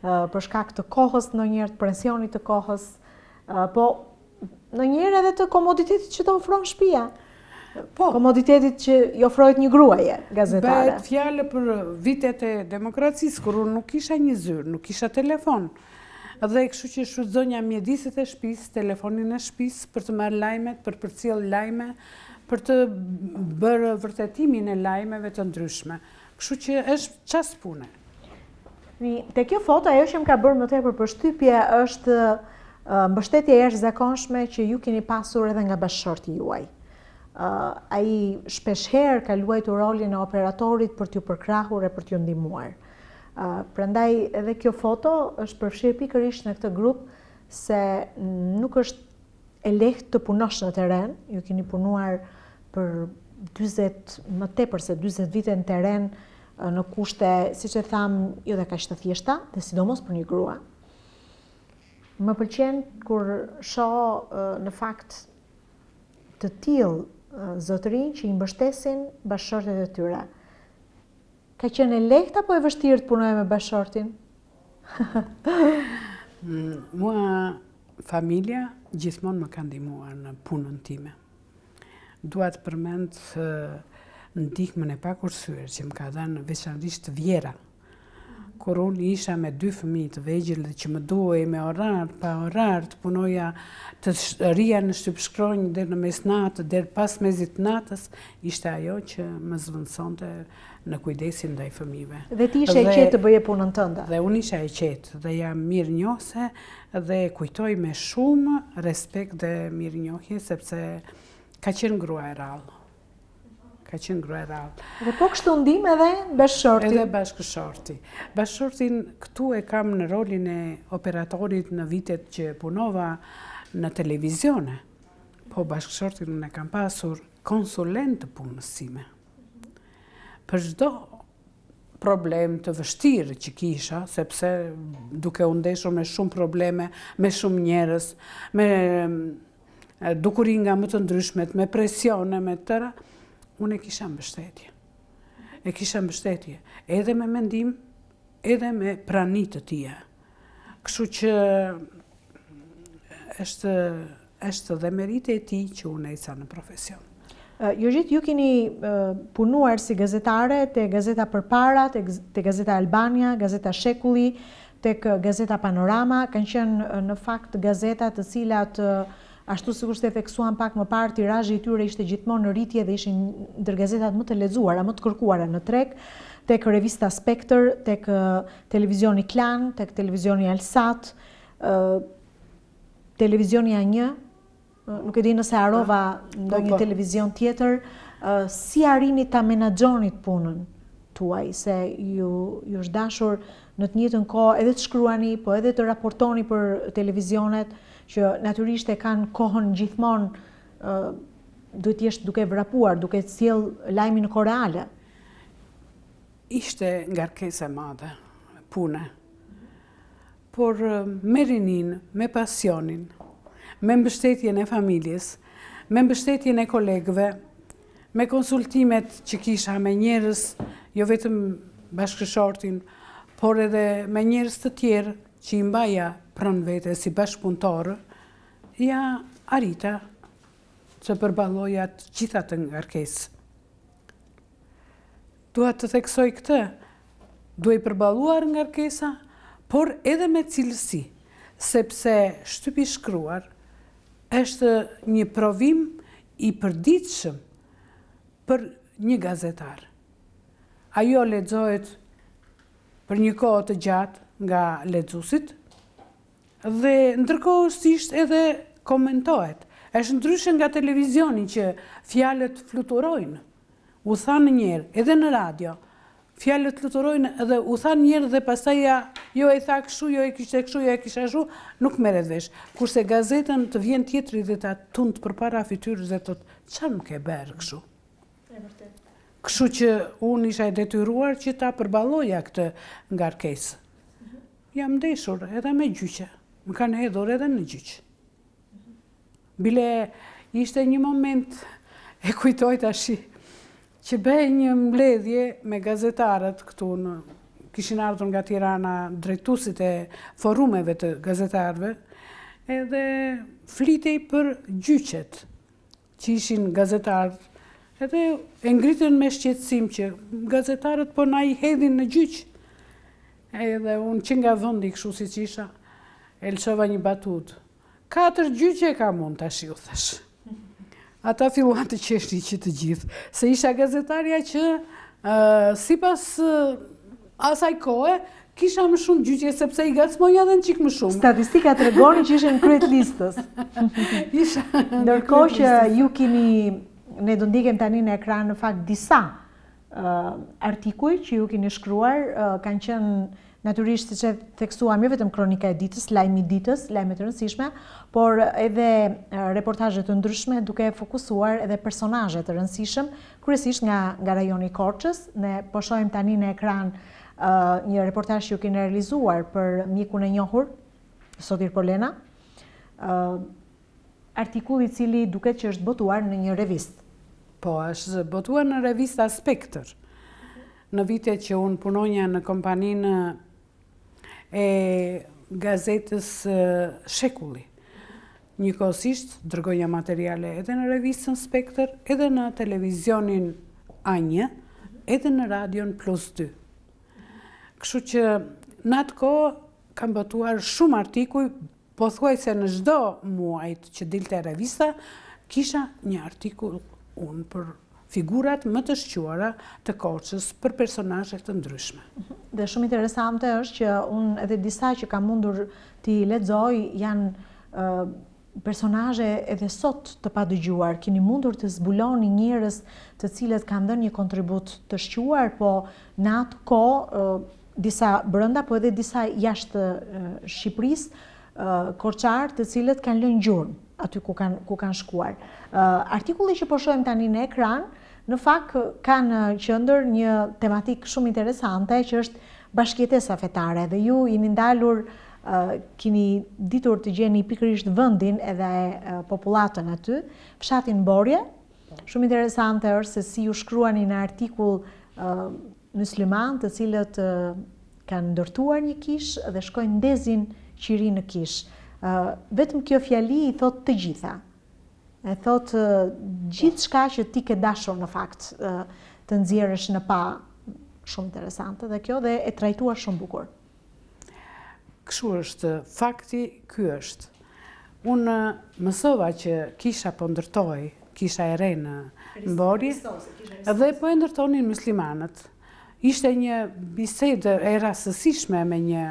për shkak të kohës, ndonjëherë të presionit të kohës, po ndonjëherë edhe të komoditetit që të ofron shtëpia. Po, komoditetit që i ofrohet një gruaje gazetare. Bëhet fjalë për vitet e demokracisë, kur unë nuk kisha një zyrë, nuk kisha telefon. Dhe kështu që shfrytëzonja mjediset e shtëpisë, telefonin e shtëpisë për të marrë lajmet, për përcjell lajme, për të bërë vërtetimin e lajmeve të ndryshme. Kështu që është çast pune. Te kjo foto, ajo që më ka bërë më tepër përshtypje është mbështetje e jashtëzakonshme që ju keni pasur edhe nga bashkëshorti juaj. Ai shpeshherë ka luajtur rolin e operatorit për t'ju përkrahur e për t'ju ndihmuar. Prandaj edhe kjo foto është përfshirë pikërisht në këtë grup, se nuk është e lehtë të punosh në teren. Ju keni punuar për 40, më tepër se 40 vite në teren, në kushte, siç e tham, jo dhe kaq të thjeshta, dhe sidomos për një grua. Më pëlqen kur shoh në fakt të tillë zotërinj që i mbështesin bashkëshortet e tyre. Ka qenë e lehtë apo e vështirë të punoj me bashkëshortin? Mua familja gjithmonë më ka ndihmuar në punën time. Dua të përmend ndihmën e pakursyer që më ka dhënë veçanërisht Vjera. Kur unë isha me 2 fëmijë të vegjël dhe që më duhej me orar pa orar të punoja, të rria në shtypshkronjë deri në mesnatë, deri pas mezit natës, ishte ajo që më zvendësonte në kujdesin ndaj fëmijëve. Dhe ti ishe e qetë të bëje punën tënde? Dhe unë isha e qetë dhe jam mirënjohëse dhe kujtoj me shumë respekt dhe mirënjohje, sepse ka qenë grua e rrallë. ka qenë gruaja e rrallë. Dhe po kështu ndim edhe bashkëshorti. Edhe bashkëshorti. Bashkëshortin këtu e kam në rolin e operatorit në vitet që punova në televizione. Po bashkëshortin unë e kam pasur konsulent të punës time. Për çdo problem të vështirë që kisha, sepse duke u ndeshur me shumë probleme, me shumë njerëz, me dukuri nga më të ndryshmet, me presione, me tëra, unë e kisha mbështetje. E kisha mbështetje, edhe me mendim, edhe me prani të tia. Kështu që është dhe merite e tij që unë eca në profesion. Jorgjit, ju keni punuar si gazetare te Gazeta Përpara, te Gazeta Albania, Gazeta Shekulli, tek Gazeta Panorama, kanë qenë në fakt gazeta të cilat ashtu sikur se theksuan pak më parë, tirazhi i tyre ishte gjithmonë në rritje dhe ishin ndër gazetat më të lexuara, më të kërkuara në treg, tek revista Spektër, tek televizioni Klan, tek televizioni Alsat, televizioni A1, nuk e di nëse harova ndonjë televizion tjetër, si arrini ta menaxhonit punën tuaj, se ju është dashur në të njëjtën kohë edhe të shkruani, po edhe të raportoni për televizionet, që natyrisht e kanë kohën gjithmonë duhet të jesh duke vrapuar, duke sjell lajmin në kohë reale. Ishte ngarkesë e madhe pune. Por me rinin, me pasionin, me mbështetjen e familjes, me mbështetjen e kolegëve, me konsultimet që kisha me njerëz, jo vetëm bashkëshortin, por edhe me njerëz të tjerë që i mbaja pranë vete si bashkëpunëtorë, ja arrita të përballoja të gjitha të ngarkesë. Dua të theksoj këtë, duhet përballuar ngarkesa, por edhe me cilësi, sepse shtypi shkruar është një provim i përditshëm për një gazetar. Ajo lexohet për një kohë të gjatë nga lexuesit dhe ndërkohësisht edhe komentohet. Është ndryshe nga televizioni që fjalët fluturojnë. U thanë njerë, edhe në radio, fjalët fluturojnë edhe u thanë njerë dhe pastaj jo e tha kështu, jo e kishte kështu, jo e kisha kështu, nuk merret vesh. Kurse gazetën të vjen tjetri dhe ta tund përpara fytyrës dhe thotë, çfarë nuk e bërë kështu? Kështu që unë isha e detyruar që ta përballoja këtë ngarkesë. Jam ndeshur edhe me gjyqe. Më kanë hedhur edhe në gjyq. Bile ishte një moment, e kujtoj tash, që bëhej një mbledhje me gazetarët këtu kishin ardhur nga Tirana drejtuesit e forumeve të gazetarëve, edhe flitej për gjyqet që ishin gazetarë, edhe e ngritën me shqetësim që gazetarët po na i hedhin në gjyq. Edhe unë që nga vendi kështu siç isha, e lëshova një batutë. 4 gjyqe kam unë tash, u thash. Ata filluan të qeshnin që të gjithë, se isha gazetarja që sipas asaj kohe kisha më shumë gjyqe sepse i gacmoja edhe një çik më shumë. Statistika tregonin që ishin kryet listës. Ndërkohë që ju keni, ne do ndiqem tani në ekran në fakt disa artikuj që ju keni shkruar, kanë qenë natyrisht siç e theksuam jo vetëm kronika e ditës, lajmi i ditës, lajme të rëndësishme, por edhe reportazhe të ndryshme duke fokusuar edhe personazhe të rëndësishëm, kryesisht nga rajoni i Korçës. Ne po shohim tani në ekran një reportazh që ju keni realizuar për mjekun e njohur, Sotir Polena, artikull i cili duket që është botuar në një revistë. Po, është botuar në revista Spektër. Në vitet që unë punonja në kompaninë e gazetës Shekulli. Njëkohësisht dërgoja materiale edhe në revistën Spektër, edhe në televizionin A1, edhe në radion +2. Kështu që në atë kohë kam botuar shumë artikuj, pothuajse në çdo muajt që dilte revista, kisha një artikull unë për figurat më të shquara të Korçës për personazhe të ndryshme. Dhe shumë interesante është që unë edhe disa që kam mundur t'i lexoj janë personazhe edhe sot të padëgjuar, keni mundur të zbuloni njerëz të cilët kanë dhënë një kontribut të shquar, po në atë kohë disa brenda, po edhe disa jashtë Shqipërisë, korçar të cilët kanë lënë gjurmë aty ku kanë shkuar. Artikulli që po shohim tani në ekran, në fakt kanë qendër një tematik shumë interesante që është bashkëjetesa fetare, dhe ju jeni ndalur, keni ditur të gjeni pikërisht vendin edhe popullatën aty, fshatin Borje. Shumë interesante është se si ju shkruani në artikull musliman të cilët kanë ndërtuar një kish dhe shkojnë ndezin qiri në kish. Vetëm kjo fjali i thot të gjitha. E thot gjithë shka që ti ke dashur në fakt të nxjerrësh në pa. Shumë interesante dhe kjo, dhe e trajtuar shumë bukur. Kështu është, fakti ky është. Unë mësova që kisha po ndërtoj, kisha e re në Borje, dhe po e ndërtonin muslimanët. Ishte një bisedë e rastësishme me një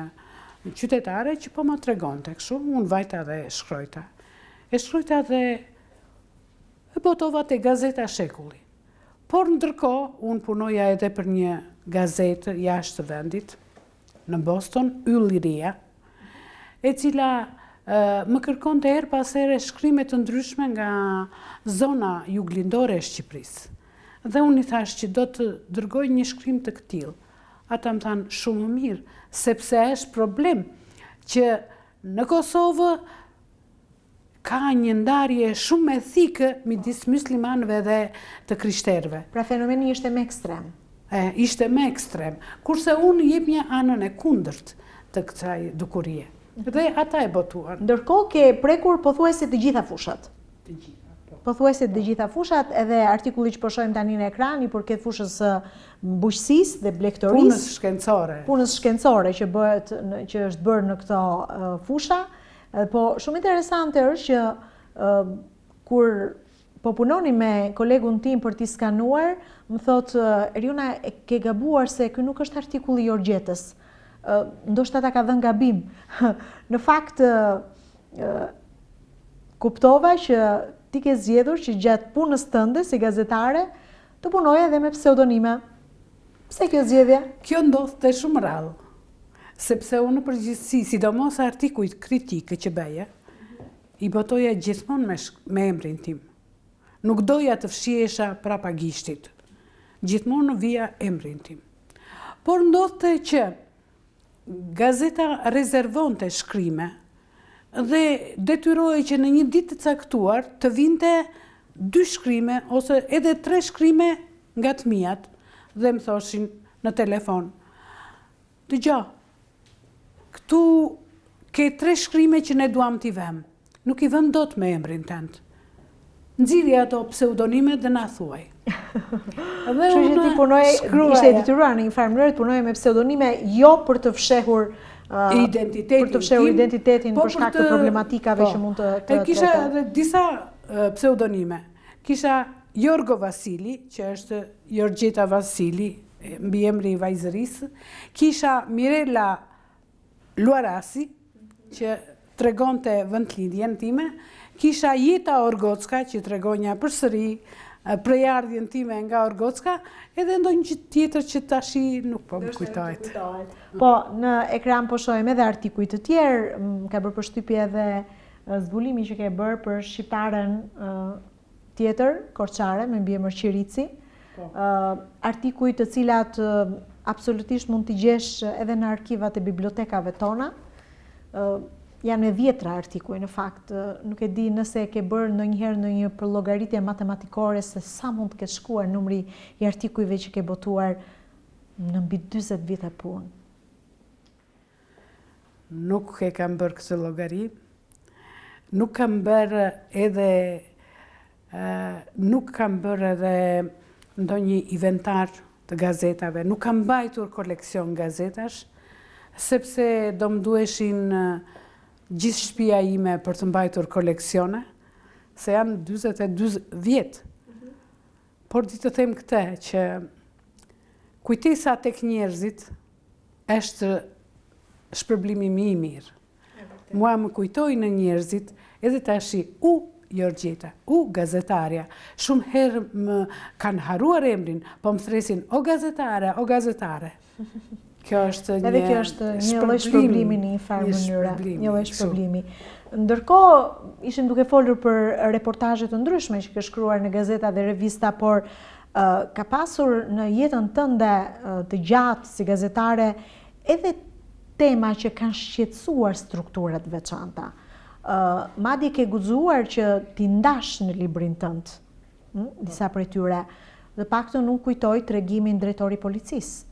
qytetare që po më tregonte kështu, unë vajta dhe shkrojta. E shkrojta dhe e botova te Gazeta Shekulli. Por ndërkohë, unë punoja edhe për një gazetë jashtë të vendit, në Boston, Ylliria, e cila më kërkonte her pas here shkrime të ndryshme nga zona juglindore e Shqipërisë. Dhe unë i thash që do të dërgoj një shkrim të këtill. Ata më thanë shumë mirë, sepse është problem që në Kosovë ka një ndarje shumë e thikë midis muslimanëve dhe të krishterëve. Pra fenomeni ishte më ekstrem. Ishte më ekstrem, kurse unë jep një anën e kundërt të kësaj dukurie. Dhe ata e botuan. Ndërkohë ke prekur pothuajse të gjitha fushat. Të gjitha, po. Pothuajse të gjitha fushat, edhe artikulli që po shohim tani në ekran i përket fushës bujqësisë dhe blegtorisë. Punës shkencore. Punës shkencore që është bërë në këto fusha. Po shumë interesante është që kur po punoni me kolegun tim për t'i skanuar, më thotë, Eriona, e ke gabuar se ky nuk është artikulli i Orgjetës. Ndoshta ta ka dhënë gabim. Në fakt, kuptova që ti ke zgjedhur që gjatë punës tënde si gazetare të punoje edhe me pseudonime. Pse kjo zgjedhje? Kjo ndodhte shumë rrallë. Sepse unë në përgjithësi, sidomos artikujt kritike që bëja, i botoja gjithmonë me emrin tim. Nuk doja të fshiesha prapa gishtit. Gjithmonë vija emrin tim. Por ndodhte që gazeta rezervonte shkrime dhe detyroi që në një ditë të caktuar të vinte 2 shkrime ose edhe 3 shkrime nga të mijat dhe më thoshin në telefon: "Dëgjoj, këtu ke 3 shkrime që ne duam t'i vëmë. Nuk i vëm dot me emrin tënd. Nxirri ato pseudonime dhe na thuaj." Dhe unë ishte e detyruar në një farë mënyrë të punoje me pseudonime, jo për të fshehur identitetin për shkak të problematikave që mund të kisha edhe disa pseudonime. Kisha Jorgo Vasili, që është Jorgjeta Vasili, mbi emri i vajzërisë. Kisha Mirela Luarasi, që tregonte vendlindjen time. Kisha Jeta Orgocka, që tregonja përsëri prejardhjen time nga Orgocka, edhe ndonjë gjë tjetër që tashi nuk po më kujtohet. Po, në ekran po shohim edhe artikuj të tjerë, ka bërë përshtypje edhe zbulimi që ke bërë për shqiptaren tjetër, korçare, me mbiemër Qirici. Artikuj të cilat absolutisht mund t'i gjesh edhe në arkivat e bibliotekave tona. Janë e 10 artikuj, në fakt. Nuk e di nëse ke bërë ndonjëherë në një përllogaritje matematikore se sa mund të ketë shkuar numri i artikujve që ke botuar në mbi 40 vite punë. Nuk e kam bërë këtë llogari. Nuk kam bërë edhe ndonjë inventar të gazetave. Nuk kam mbajtur koleksion gazetash, sepse do më duheshin gjithë shtëpia ime për të mbajtur koleksione, se janë 42 vjetë. Por di të them këtë, që kujtesa tek njerëzit është shpërblimi më i mirë. Mua më kujtojnë njerëzit edhe tashi Jorgjeta, gazetarja, shumë herë më kanë haruar emrin, po më thresin o gazetare, o gazetare. Kjo është edhe kjo është një lloj shpërblimi në një farë mënyre, një lloj shpërblimi. Ndërkohë, ishim duke folur për reportazhe të ndryshme që ke shkruar në gazeta dhe revista, por ka pasur në jetën tënde të gjatë si gazetare edhe tema që kanë shqetësuar strukturat veçanta. Madje ke guxuar që t'i ndash në librin tënd disa prej tyre. Dhe paktën nuk kujtoj tregimin drejtori policisë.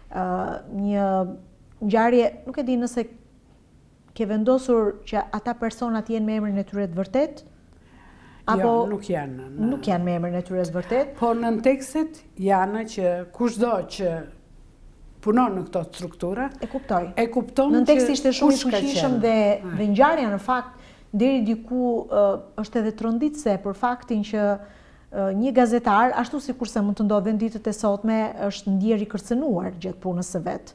Një ngjarje, nuk e di nëse ke vendosur që ata personat jenë me emrin e tyre të vërtet, apo jo, nuk janë. Nuk janë me emrin e tyre të vërtet. Po në tekstet janë që kushdo që punon në këto struktura. E kuptoj. E kupton në që tekst ishte shumë i kush ka fuqishëm qenë. dhe ngjarja në fakt deri diku është edhe tronditse për faktin që një gazetar, ashtu sikurse mund të ndodhen ditët e sotme, është ndjer i kërcënuar gjatë punës së vet.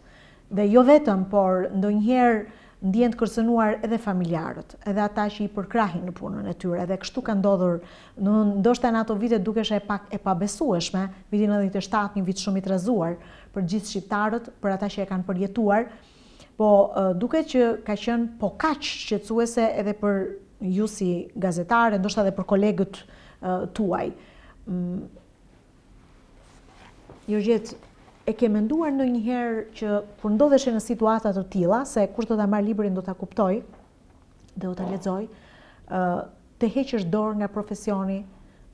Dhe jo vetëm, por ndonjëherë ndjen të kërcënuar edhe familjarët, edhe ata që i përkrahin në punën e tyre, dhe kështu ka ndodhur, ndoshta në ato vite dukesh pak e pabesueshme, vitin 97, një vit shumë i trazuar për gjithë shqiptarët, për ata që e kanë përjetuar, po duket që ka qenë po kaq shqetësuese edhe për ju si gazetare, ndoshta edhe për kolegët tuaj. Jorgjet, e ke menduar ndonjëherë që kur ndodhesh në situata të tilla, se kush do ta marr librin do ta kuptoj dhe do ta lexoj, të heqësh dorë nga profesioni,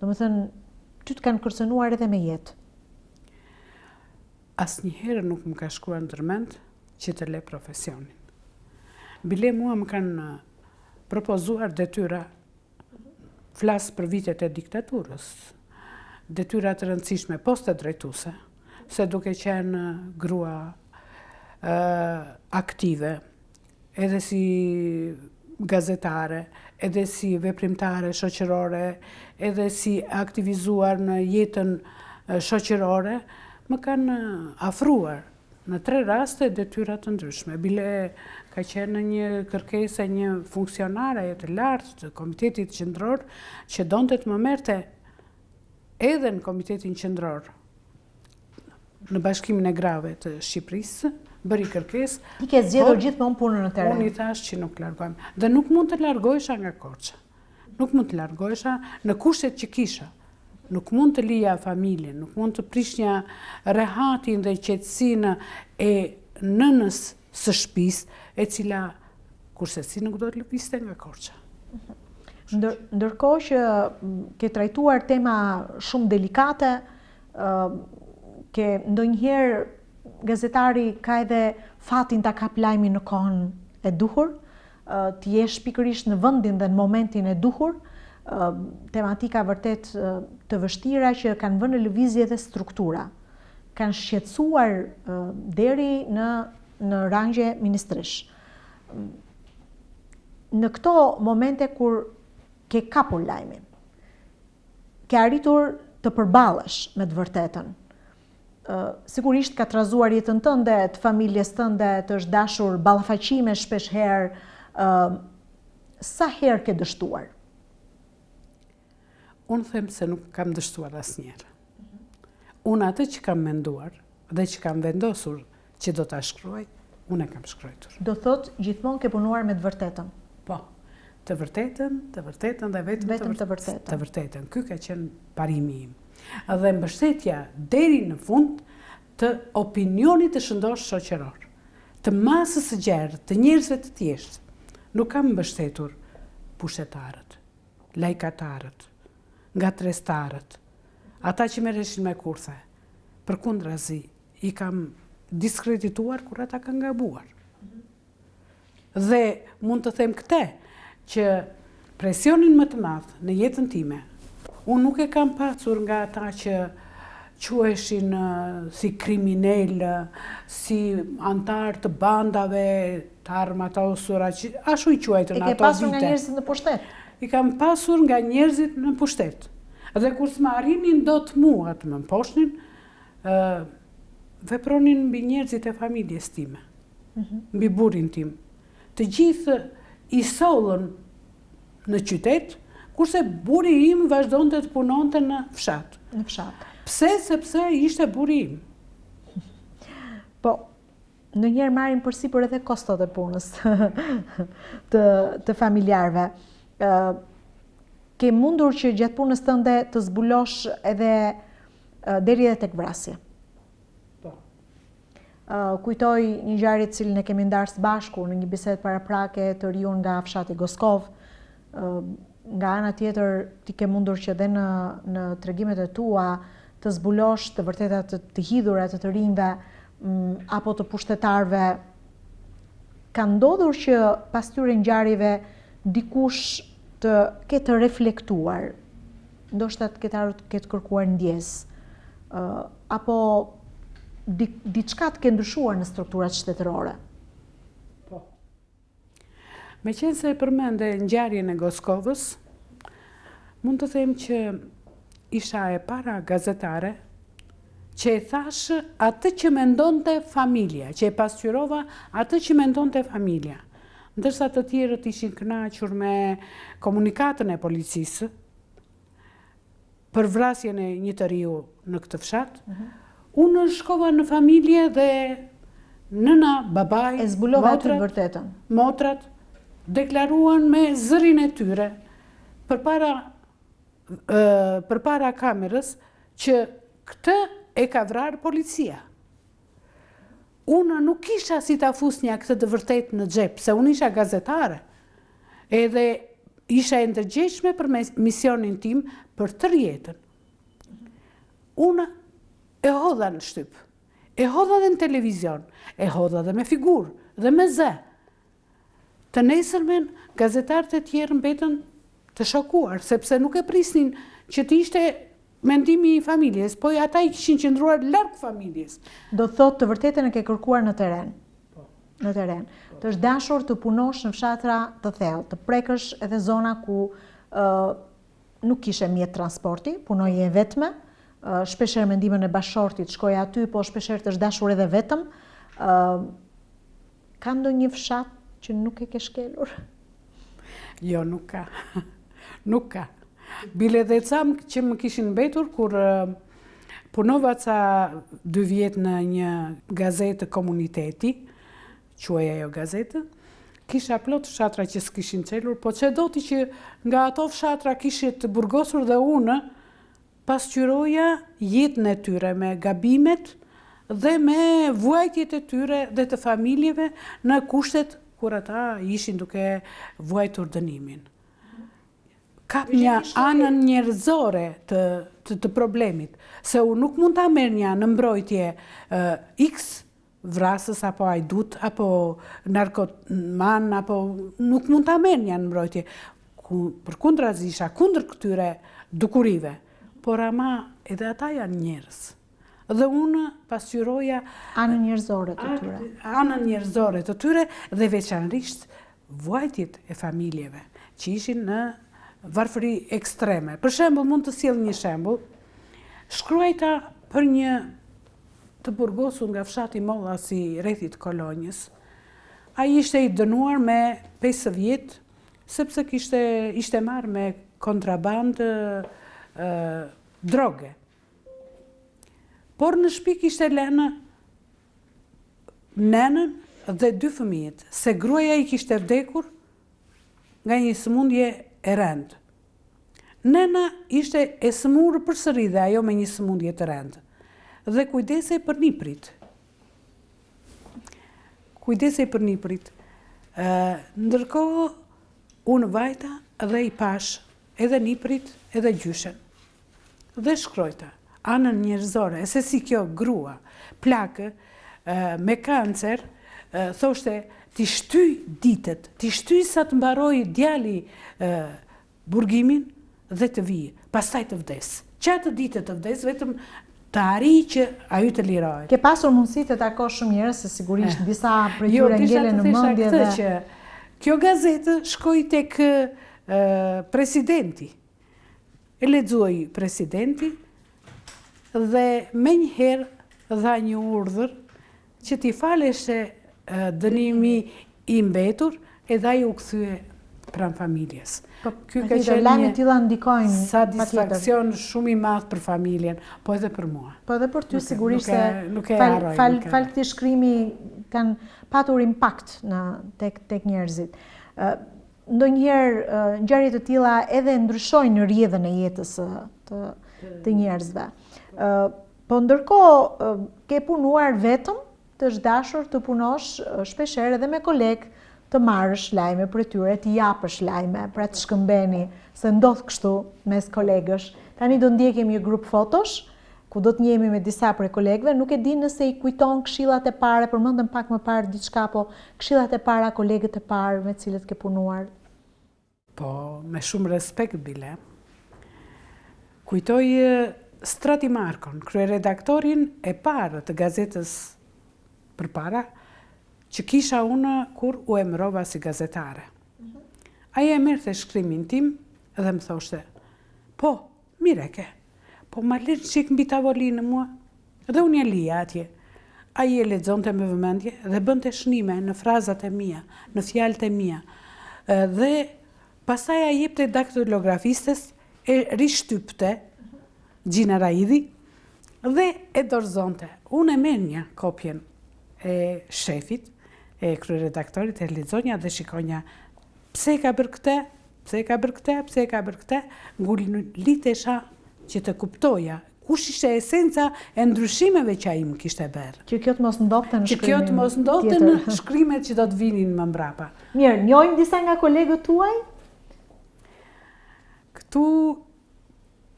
domethënë ty të kanë kërcënuar edhe me jetë? Asnjëherë nuk më ka shkuar ndërmend që të le profesionin. Bile mua më kanë propozuar detyra, flas për vitet e diktaturës, detyra të rëndësishme, poste drejtuese, se duke qenë grua aktive, edhe si gazetare, edhe si veprimtare shoqërore, edhe si aktivizuar në jetën shoqërore, më kanë afruar në 3 raste detyra të ndryshme. Bile ka qenë një kërkesë e një funksionare të lartë të Komitetit Qendror që donte të më merrte edhe në Komitetin Qendror në Bashkimin e Grave të Shqipërisë, bëri kërkesë. Ti ke zgjedhur gjithmonë punën në teren. Unë i thash që nuk largohem. Dhe nuk mund të largohesha nga Korça. Nuk mund të largohesha në kushtet që kisha. Nuk mund të lija familjen, nuk mund të prishnja rehatin dhe qetësinë e nënës së shtëpisë, e cila kurse si nuk do të lëvizte nga Korça. Ndërkohë që ke trajtuar tema shumë delikate, ke ndonjëherë gazetari ka edhe fatin ta kap lajmin në kohën e duhur, të jesh pikërisht në vendin dhe në momentin e duhur, tematika vërtet të vështira që kanë vënë në lëvizje dhe struktura, kanë shqetësuar deri në rangje ministrish. Në këto momente kur ke kapur lajmin, ke arritur të përballesh me të vërtetën. Sigurisht ka trazuar jetën tënde, të familjes tënde, të është dashur ballafaqime shpesh herë. Sa herë ke dështuar? Unë them se nuk kam dështuar asnjëherë. Unë atë që kam menduar dhe që kam vendosur që do ta shkruaj, unë e kam shkruar. Do thot gjithmonë ke punuar me të vërtetën. Po. Të vërtetën dhe vetëm të vërtetën. Të vërtetën. Ky ka qenë parimi im. Dhe mbështetja deri në fund të opinionit të shëndosh shoqëror, të masës së gjerë, të njerëzve të thjeshtë. Nuk kam mbështetur pushtetarët, lajkatarët, ngatrestarët, ata që merreshin me kurthe. Përkundrazi, i kam diskredituar kur ata kanë gabuar. Dhe mund të them këtë, që presionin më të madh në jetën time, unë nuk e kam pasur nga ata që quheshin si kriminal, si antar të bandave, të armatosura, ashtu i quajtën ato vite. E ke pasur nga njerëzit në pushtet? I kam pasur nga njerëzit në pushtet. Dhe kur s'ma arrinin do të mua të më mposhnin, vepronin mbi njerëzit e familjes time, mbi burrin tim. Të gjithë i sollën në qytet, kurse buri im vazhdonte të punonte në fshat. Në fshat. Pse? Sepse ishte buri im. Po, ndonjëherë marrin përsipër edhe kostot e punës të familjarëve. Ke mundur që gjatë punës tënde të zbulosh edhe deri edhe tek vrasja. Po. Kujtoj një ngjarje të cilën e kemi ndarë së bashku në një bisedë paraprake të riun nga fshati Goskov. Nga ana tjetër ti ke mundur që edhe në tregimet e tua të zbulosh të vërteta të hidhura të rinjve apo të pushtetarëve. Ka ndodhur që pas këtyre ngjarjeve dikush të ketë reflektuar, ndoshta të ketë kërkuar ndjes, apo diçka të ke ndryshuar në strukturat shtetërore? Po. Meqense e përmende ngjarjen e Goskovës, mund të them që isha e para gazetare që e thash atë që mendonte familja, që e pasqyrova atë që mendonte familja. Ndërsa të tjerët ishin kënaqur me komunikatën e policisë për vrasjen e një të riu në këtë fshat, unë shkova në familje dhe nëna, babai, e zbulova aty të vërtetën. Motrat deklaruan me zërin e tyre përpara kamerës që këtë e ka vrarë policia. Unë nuk isha si ta fusnja këtë të vërtet në xhep, se unë isha gazetare, edhe isha e ndërgjegjshme për misionin tim për tërë jetën. Unë e hodha në shtyp, e hodha dhe në televizion, e hodha dhe me figurë, dhe me zë. Të nesërmen, gazetarët e tjerë mbetën të shokuar, sepse nuk e prisnin që të ishte mendimi i familjes, po ata i kishin qëndruar larg familjes. Do thotë të vërtetën e ke kërkuar në teren. Në teren. Të është dashur të punosh në fshatra të thellë, të prekësh edhe zona ku nuk kishe mjet transporti, punoje vetme, shpeshherë me ndihmën e bashortit shkoja aty, po shpeshherë të është dashur edhe vetëm. Ka ndonjë fshat që nuk e ke shkelur? Jo, nuk ka. Nuk ka. Bile dhe cam që më kishin mbetur kur punova ca 2 vjet në një gazetë komuniteti, quaj ajo gazetë, kisha plot fshatra që s'kishin çelur, po që do t'i që nga ato fshatra kishit burgosur dhe unë, pasqyroja jetën e tyre me gabimet dhe me vuajtjet e tyre dhe të familjeve në kushtet kur ata ishin duke vuajtur dënimin. Ka një anën njerëzore të problemit, se unë nuk mund ta merrnja në mbrojtje X vrasës apo ajdut apo narkoman apo nuk mund ta merrnja në mbrojtje. Përkundrazi isha kundër këtyre dukurive, por ama edhe ata janë njerëz. Dhe unë pasqyroja anën njerëzore të tyre. Anën njerëzore të tyre dhe veçanërisht vuajtjet e familjeve që ishin në varfëri ekstreme. Për shembull, mund të sjell një shembull. Shkruajta për një të burgosur nga fshati Mollas i rrethit Kolonjës. Ai ishte i dënuar me 5 vjet sepse ishte marrë me kontrabandë droge. Por në shtëpi kishte lënë nënën dhe 2 fëmijët, se gruaja i kishte vdekur nga një sëmundje e rëndë. Nëna ishte e smurë përsëri dhe ajo me një sëmundje të rëndë. Dhe kujdesej për niprit. Ndërkohë, unë vajta dhe i pash edhe niprit edhe gjyshen. Dhe shkrojta, anën njerëzore, se si kjo grua, plakë, me kancer, thoshte, ti shtyj ditët, ti shtyj sa të mbaroj djali burgimin dhe të vijë, pastaj të vdes. Qatë ditët të vdes, vetëm të arrijë që ajo të lirohet. Ke pasur mundësi të takosh shumë njerëz, se sigurisht disa prej tyre ngelen në mendje dhe që kjo gazetë shkoi tek presidenti. E lexuai presidenti dhe menjëherë dha një urdhër që t'i faleshe dënimi i mbetur, edhe ai u kthye pranë familjes. Ky ka qenë lajme tilla ndikojnë satisfaksion shumë i madh për familjen, po edhe për mua. Po edhe për ty sigurisht se fal këtij shkrimi kanë patur impakt tek njerëzit. Ndonjëherë ngjarje të tilla edhe ndryshojnë rrjedhën e jetës të njerëzve. Po ndërkohë ke punuar vetëm, të dashur të punosh shpeshherë edhe me kolegë, të marrësh lajme për tyre, të japësh lajme, pra të shkëmbeni, se ndodh kështu mes kolegësh. Tani do ndjekim një grup fotosh, ku do të njehemi me disa prej kolegëve, nuk e di nëse i kujton këshillat e para, përmendëm pak më parë diçka, po këshillat e para, kolegët e parë me të cilët ke punuar. Po, me shumë respekt, Bile. Kujtoj Strati Markon, kryeredaktorin e parë të gazetës përpara, që kisha unë kur u emërova si gazetare. Aja e merrte shkrimin tim dhe më thoshte, po, mire ke, po ma lirë qik mbi tavolinë mua, dhe unë e lija atje. Aja e lexonte me vëmendje dhe bënte shnime në frazat e mia, në fjalët e mia. Dhe pastaj aja jepte daktilografistes, e rishtypte Gjina Raidi dhe e dorëzonte. Unë e merr një kopjen e shefit, e kryeredaktorit, e lexonja dhe shikonja pse e ka bërë këtë, pse e ka bërë këtë, pse e ka bërë këtë, ngulitesha që të kuptoja kush ishte esenca e ndryshimeve që ai më kishte bërë. Që kjo të mos ndodhte në shkrimin. Që kjo të mos ndodhte në shkrimet që do të vinin më mbrapa. Mirë, njohim disa nga kolegët tuaj? Këtu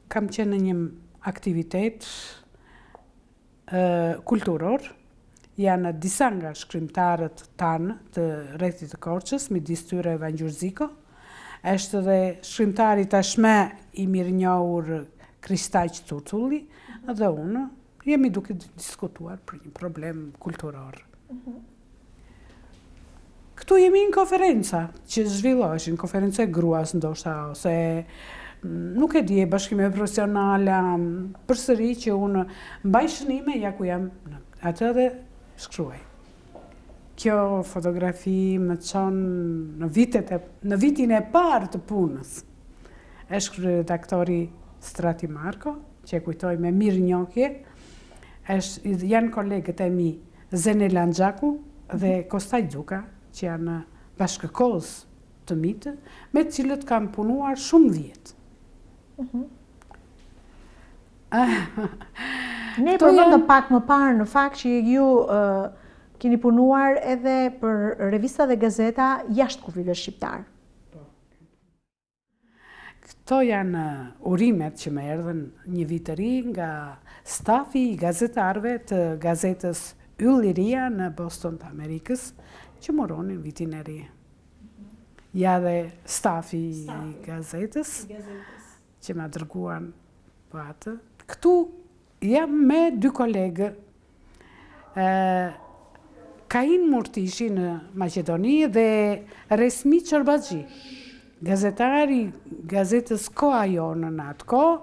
kam qenë në një aktivitet kulturor. Janë disa nga shkrimtarët tanë të rrethit të Korçës, midis tyre Evangjur. Është dhe shkrimtari tashmë i mirënjohur Kristaq Cuculli, dhe unë jemi duke diskutuar për një problem kulturor. Këtu jemi në konferenca që zhvilloheshin, konferencë e gruas ndoshta, ose nuk e di, bashkime profesionale, përsëri që unë mbaj shënime ja ku jam atë dhe shkruaj. Kjo fotografi më qonë në vitin e parë të punës. Është kryeredaktori Strati Marko, që e kujtoj me mirënjohje. Janë kolegët e mi Zenela Nxhaku dhe Kostaj Gjuka, që janë bashkëkohës të mitë, me të cilët kam punuar shumë vjetë. Ne përmendëm pak më parë në fakt që ju keni punuar edhe për revista dhe gazeta jashtë kufive shqiptar. Këto janë urimet që më erdhën një vit të ri nga stafi i gazetarëve të gazetës Ylliria në Boston të Amerikës, që moronin vitin e ri. Ja dhe stafi i gazetës, që ma dërguan për atë. Këtu jam me dy kolegë, Kain Murtishi në Maqedoni dhe Resmi Çorbaxhi, gazetari gazetës Koha Jonë në atë kohë.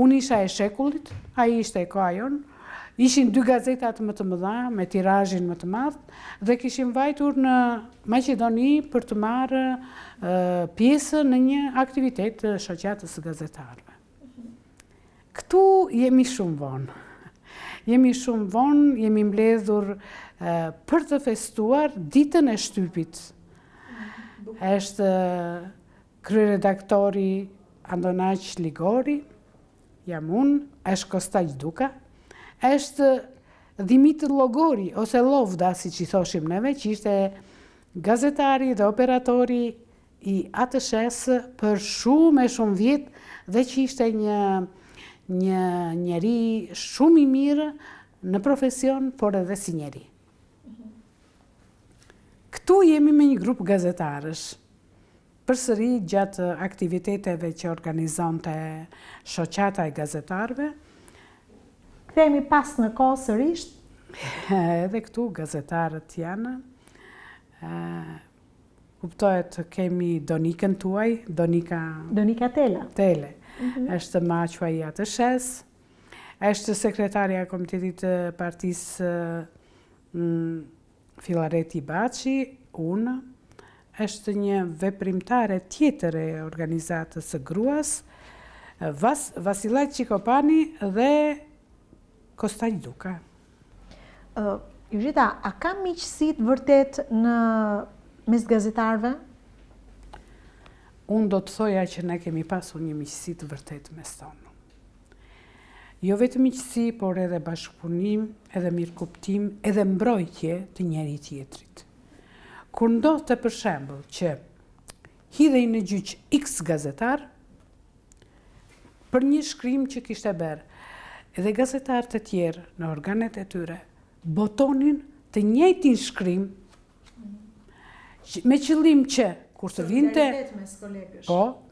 Unë isha e Shekullit, ai ishte e Koha Jonë. Ishin dy gazetat më të mëdha, me tirazhin më të madh, dhe kishim vajtur në Maqedoni për të marrë pjesë në një aktivitet të shoqatës së gazetarëve. Këtu jemi shumë vonë. Jemi mbledhur për të festuar ditën e shtypit. Është kryeredaktori Andonaq Ligori, jam unë, është Kostaj Duka, është Dimitër Llogori, ose Lovda, si që i thoshim neve, që ishte gazetari dhe operatori i ATSH për shumë e shumë vjetë, dhe që ishte një njeri shumë i mirë në profesion, por edhe si njeri. Këtu jemi me një grup gazetarësh. Përsëri gjatë aktiviteteve që organizonte shoqata e gazetarëve. Kthehemi pas në kohë sërish. Edhe këtu gazetarët janë. Kuptohet, kemi Donikën tuaj, Donika Tele. Është maqua i ATSH-s, është sekretarja e Komitetit të Partisë Filareti Baçi, unë, është një veprimtare tjetër e organizatës së gruas, Vasilaj Qikopani dhe Kostaj Duka. Jurgjita, a ka miqësit vërtet në mes gazetarëve? Unë do të thoja që ne kemi pasur një miqësi të vërtet mes tonë. Jo vetëm miqësi, por edhe bashkëpunim, edhe mirëkuptim, edhe mbrojtje të njëri tjetrit. Kur ndodhte për shembull që hidhej në gjyq X gazetar për një shkrim që kishte bërë, edhe gazetarët e tjerë në organet e tyre botonin të njëjtin shkrim me qëllim që kur të vinte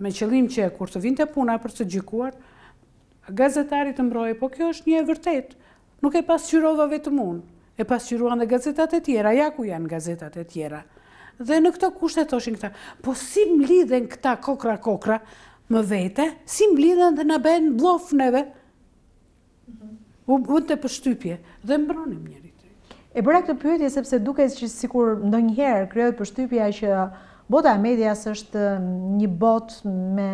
me qëllim që kur të vinte puna për të gjykuar, gazetari të mbrojë, po kjo është një e vërtet. Nuk e pasqyrova vetëm unë, e pasqyruan dhe gazetat e tjera, ja ku janë gazetat e tjera. Dhe në këto kushte thoshin këta, po si mlidhen këta kokra më vete, si mlidhen dhe na bëhen blof neve. U të përshtypje dhe mbronim njëri. E bëra këtë pyetje sepse duket që sikur ndonjëherë krijohet përshtypja që bota e medias është një botë me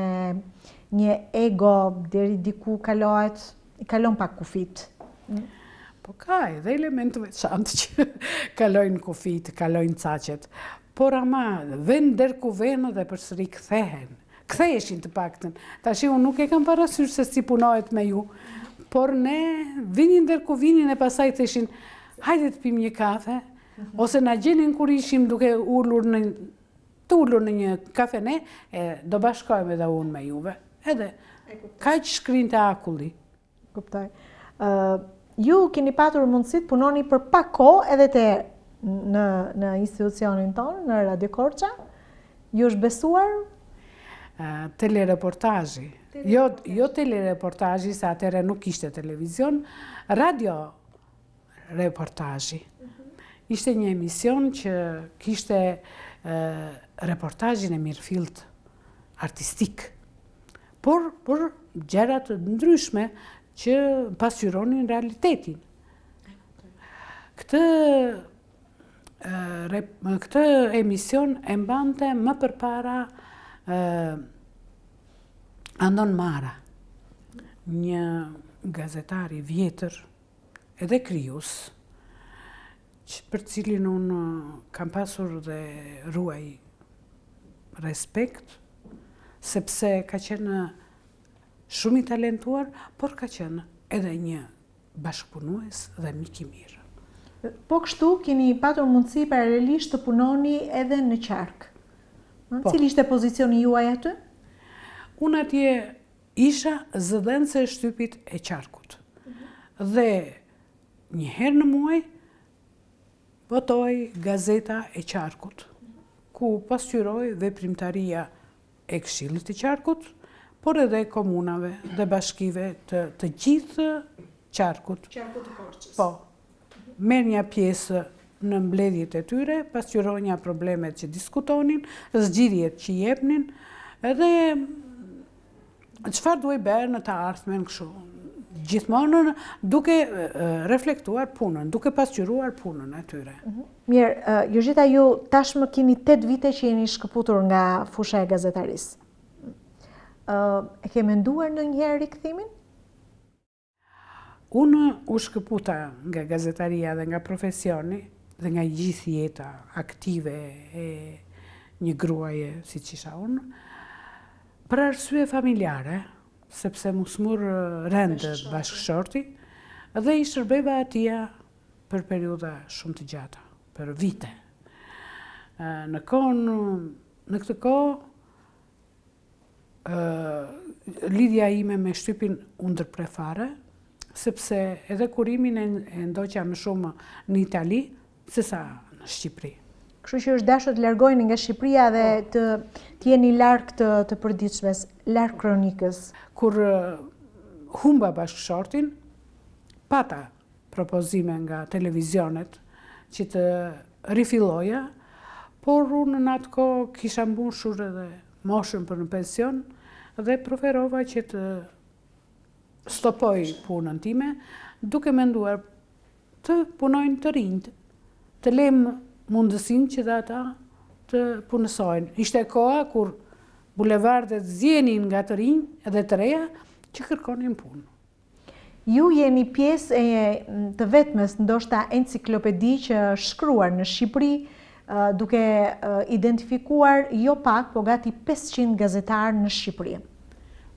një ego deri diku kalon pak kufit. Po ka edhe elemente veçantë që kalojnë kufit, kalojnë caqet. Por ama vend der ku vend dhe përsëri ktheheshin të paktën. Tash unë nuk e kam parasysh se si punohet me ju, por ne vinin der ku vinin e pasaj theshin hajde të pim një kafe, ose na gjenin kur ishim duke ullur në një kafene, do bashkojmë edhe unë me juve. Edhe, ka që shkrin të akulli. Kuptoj. Ju keni patur mundësit punoni për pak kohë edhe në institucionin tonë, në Radio Korça. Ju është besuar? Telereportazhi. Jo telereportazhi, se atëre nuk ishte televizion, radio reportazhi. Ishte një emision që kishte reportazhin e mirëfillt artistik. Por gjërat të ndryshme që pasqyronin realitetin. Këtë emision e mbante më përpara Andon Mara, një gazetari vjetër edhe krijues, për cilin unë kam pasur dhe ruaj respekt, sepse ka qenë shumë i talentuar, por ka qenë edhe një bashkëpunues dhe mik i mirë. Po kështu keni patur mundësi paralelisht të punoni edhe në qark. Cili ishte pozicioni juaj aty? Unë atje isha zëdhënëse e shtypit e qarkut. Dhe njëherë në muaj votoj gazeta e qarkut, ku pasqyroj veprimtaria e Këshillit të Qarkut, por edhe komunave dhe bashkive të gjithë qarkut. Qarkut të Korçës. Po, merr një pjesë në mbledhjet e tyre, pasqyronja problemet që diskutonin, zgjidhjet që jepnin, edhe çfarë duhet bërë në të ardhmen kështu. Gjithmonë duke reflektuar punën, duke pasqyruar punën e tyre. Mirë, Jurgjita, ju tashmë keni 8 vite që jeni shkëputur nga fusha e gazetarisë. E ke menduar ndonjëherë rikthimin? Unë u shkëputa nga gazetaria dhe nga profesioni dhe nga gjithë jeta aktive e një gruaje si që isha unë, për arsye familjare, sepse mu smur rende bashkëshorti, dhe i shërbeva atia për periudha shumë të gjata, për vite. Në këtë kohë, lidhja ime me shtypin u ndërpre fare, sepse edhe kurimin e ndoqja më shumë në Itali, se sa në Shqipëri. Kështu që është dashur të largojeni nga Shqipëria dhe të jeni larg të përditshmes, larg kronikës. Kur humba bashkëshortin, pata propozime nga televizionet që të rifilloja, por unë në atë kohë kisha mbushur edhe moshën për në pension dhe preferova që të stopoj punën time, duke menduar të punojnë të rinjt, të lem mundësin që dhe ata të punësojnë. Ishte koha kur bulevardet zjenin nga të rinj edhe të reja që kërkonin punë. Ju jeni pjesë e të vetmes ndoshta enciklopedi që shkruar në Shqipëri, duke identifikuar jo pak, po gati 500 gazetarë në Shqipëri.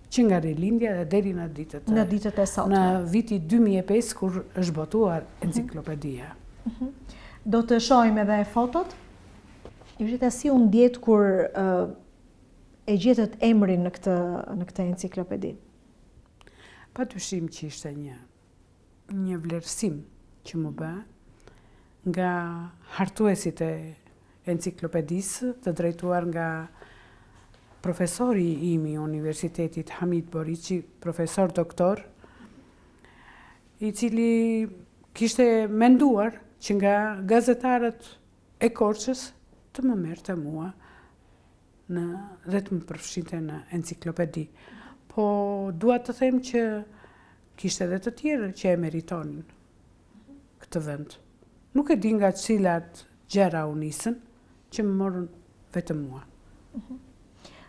Që nga rilindja dhe deri në ditët e sotme. Në viti 2005 kur është botuar enciklopedia. Do të shohim edhe fotot. Jurgjeta, si u ndjet kur e gjetët emrin në këtë enciklopedi? Patyshim që ishte një vlerësim që më bë nga hartuesit e enciklopedisë, të drejtuar nga profesori imi i Universitetit Hamid Boriqi, profesor doktor, i cili kishte menduar që nga gazetarët e Korçës të më merrte mua dhe të më përfshinte në enciklopedi. Po dua të them që kishte edhe të tjerë që e meritonin këtë vend. Nuk e di nga cilat gjëra u nisën që më morën vetëm mua.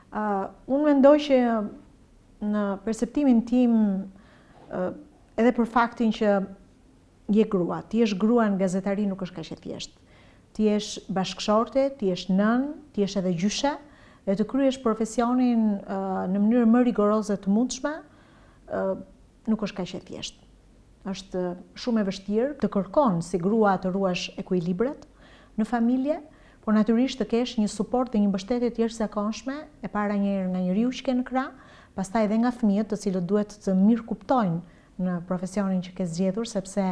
Unë mendoj që në perceptimin tim, edhe për faktin që je grua, ti je grua në gazetari nuk është kaq e thjeshtë. Ti je bashkëshorte, ti je nën, ti je edhe gjyshe, dhe të kryesh profesionin në mënyrë më rigoroze të mundshme, nuk është kaq e thjeshtë. Është shumë e vështirë, të kërkon si grua të ruash ekuilibret në familje, por natyrisht të kesh një suport dhe një mbështetje të jashtëzakonshme, e para nga njeriu që ke në krah, pastaj edhe nga fëmijët, të cilët duhet të mirë kuptojnë në profesionin që ke zgjedhur, sepse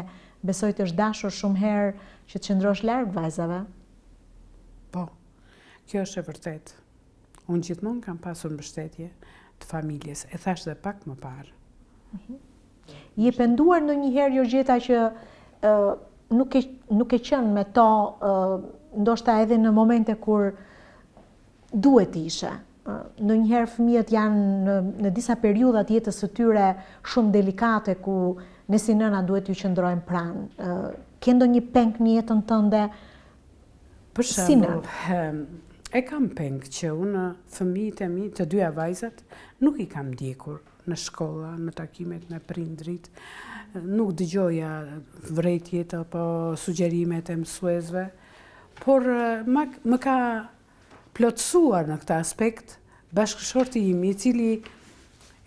besoj të është dashur shumë herë që të qëndrosh larg vajzave. Po, kjo është e vërtetë. Unë gjithmonë kam pasur mbështetje të familjes, e thash dhe pak më parë. Je penduar ndonjëherë, Jurgjeta, që nuk e qenë me to, ndoshta edhe në momente kur duhet ishe. Ndonjëherë fëmijët janë në disa periudha të jetës së tyre shumë delikate ku ne si nëna duhet t'ju qëndrojmë pranë. Ke ndonjë peng në jetën tënde? Për shembull, e kam peng që unë fëmijët e mi, të dyja vajzat, nuk i kam ndjekur në shkolla, në takimet me prindrit, nuk dëgjoja vërejtjet apo sugjerimet e mësuesve, por më ka plotësuar në këtë aspekt bashkëshorti im, i cili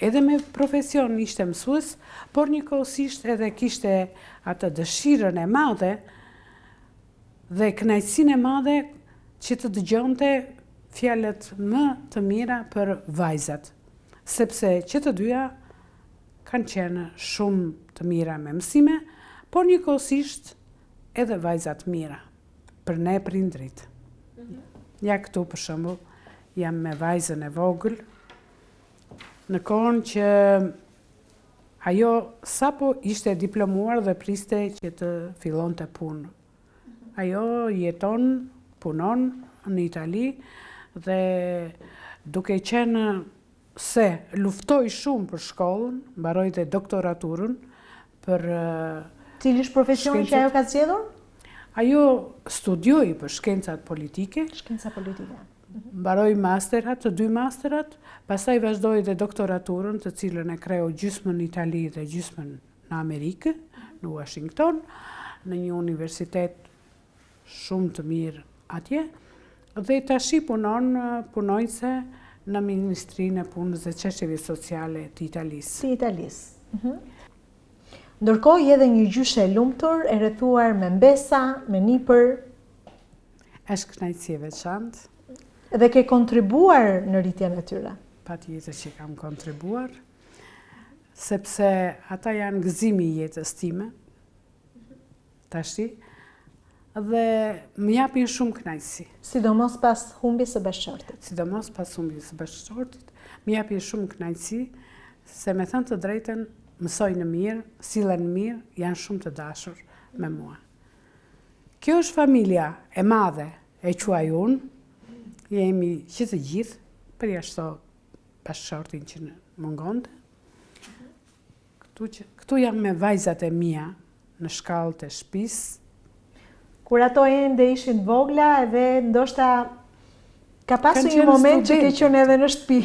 edhe me profesion ishte mësues, por njëkohësisht edhe kishte atë dëshirën e madhe dhe kënaqësinë e madhe që të dëgjonte fjalët më të mira për vajzat, sepse që të dyja kanë qenë shumë të mira me mësime, por njëkohësisht edhe vajzat mira për ne prindrit. Ja këtu për shembull jam me vajzën e vogël, në kohën që ajo sapo ishte diplomuar dhe priste që të fillonte punë. Ajo jeton, punon në Itali dhe duke qenë se luftoi shumë për shkollën, mbaroi dhe doktoraturën për Cili është profesioni që ajo ka zgjedhur? Ajo studioi për shkencat politike. Shkenca politike. Mbaroi masterat, të 2 masterat, pastaj vazhdoi dhe doktoraturën, të cilën e kreu gjysmën në Itali dhe gjysmën në Amerikë, në Washington, në një universitet shumë të mirë atje, dhe tashi punonjëse në Ministrinë e Punës dhe Çështjeve Sociale të Italisë. Të Italisë. Ndërkohë je edhe një gjyshe e lumtur, e rrethuar me mbesa, me nipër. Është kënaqësi e veçantë. Dhe ke kontribuar në rritjen e tyre? Patjetër që kam kontribuar, sepse ata janë gëzimi i jetës time, tashi, dhe më japin shumë kënaqësi. Sidomos pas humbjes së bashkëshortit. Sidomos pas humbjes së bashkëshortit, më japin shumë kënaqësi, se me thënë të drejtën, mësojnë mirë, sillen mirë, janë shumë të dashur me mua. Kjo është familja e madhe, e quaj unë, jemi që të gjithë, për jashtë bashkëshortin që mungonte. Këtu jam me vajzat e mia në shkallët e shtëpisë. Kur ato ende ishin vogla edhe ndoshta Ka pasur një moment që ke qenë edhe në shtëpi.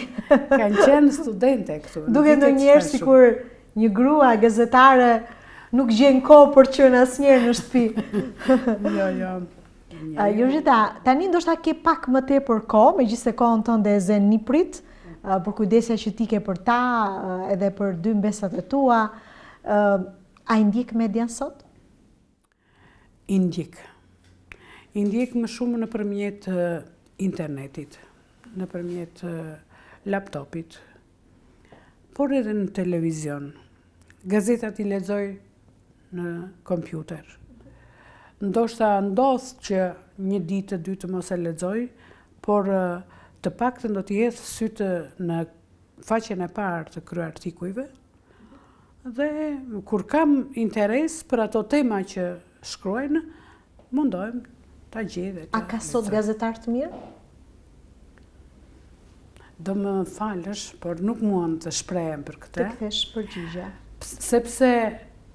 Kanë qenë studente këtu. Duket ndonjëherë sikur një grua gazetare nuk gjen kohë për të qenë asnjëherë në shtëpi. Jo. Jorgjeta, tani ndoshta ke pak më tepër kohë, megjithëse kohën tënde e zen një prit, për kujdesja që ti ke për ta, edhe për dy mbesat e tua. A i ndjek median sot? I ndjek më shumë nëpërmjet internetit, nëpërmjet laptopit, por edhe në televizion. Gazetat i lexoj në kompjuter. Ndoshta ndodh që një ditë dy të mos e lexoj, por të paktën do të jetë sytë në faqen e parë të kryeartikujve, dhe kur kam interes për ato tema që shkruajnë, mundohem ta gjej. A ka sot gazetar të mirë? Do më falësh, por nuk mund të shprehem për këtë. Të kthesh përgjigje. Sepse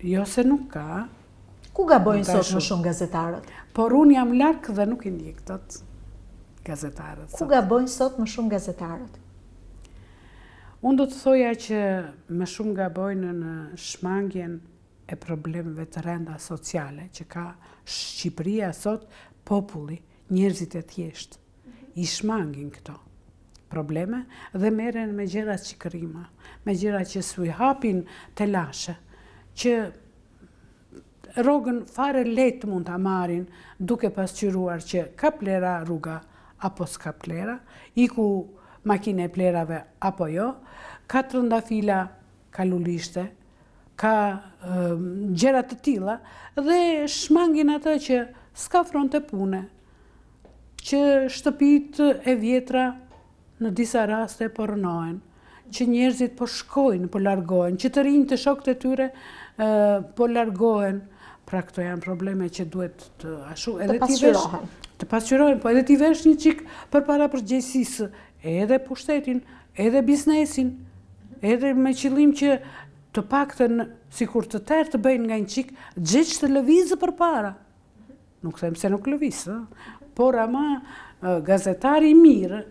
jo se nuk ka. Ku gabojnë sot më shumë gazetarët? Por unë jam larg dhe nuk i ndjek dot gazetarët. Ku gabojnë sot më shumë gazetarët? Unë do të thoja që më shumë gabojnë në shmangjen e problemeve të rënda sociale që ka Shqipëria sot, populli, njerëzit e thjeshtë. I shmangin këto probleme dhe merren me gjëra çikërima, me gjëra që s'u hapin telashe, që rrogën fare lehtë mund ta marrin duke pasqyruar që ka plera rruga apo s'ka plera, iku makine e plerave apo jo, ka trëndafila, ka lulishte, ka gjëra të tilla dhe shmangin atë që s'ka fronte pune, që shtëpitë e vjetra në disa raste po rënohen, që njerëzit po shkojnë, po largohen, që të rinj të shokët e tyre po largohen. Pra këto janë probleme që duhet të pasqyrohen. Të pasqyrohen, po edhe t'i vesh një çik përpara përgjegjësisë, edhe pushtetin, edhe biznesin, edhe me qëllim që të paktën sikur të tërë të bëjnë nga një çik gjëç të lëvizë përpara. Nuk them se nuk lëviz, por ama gazetari i mirë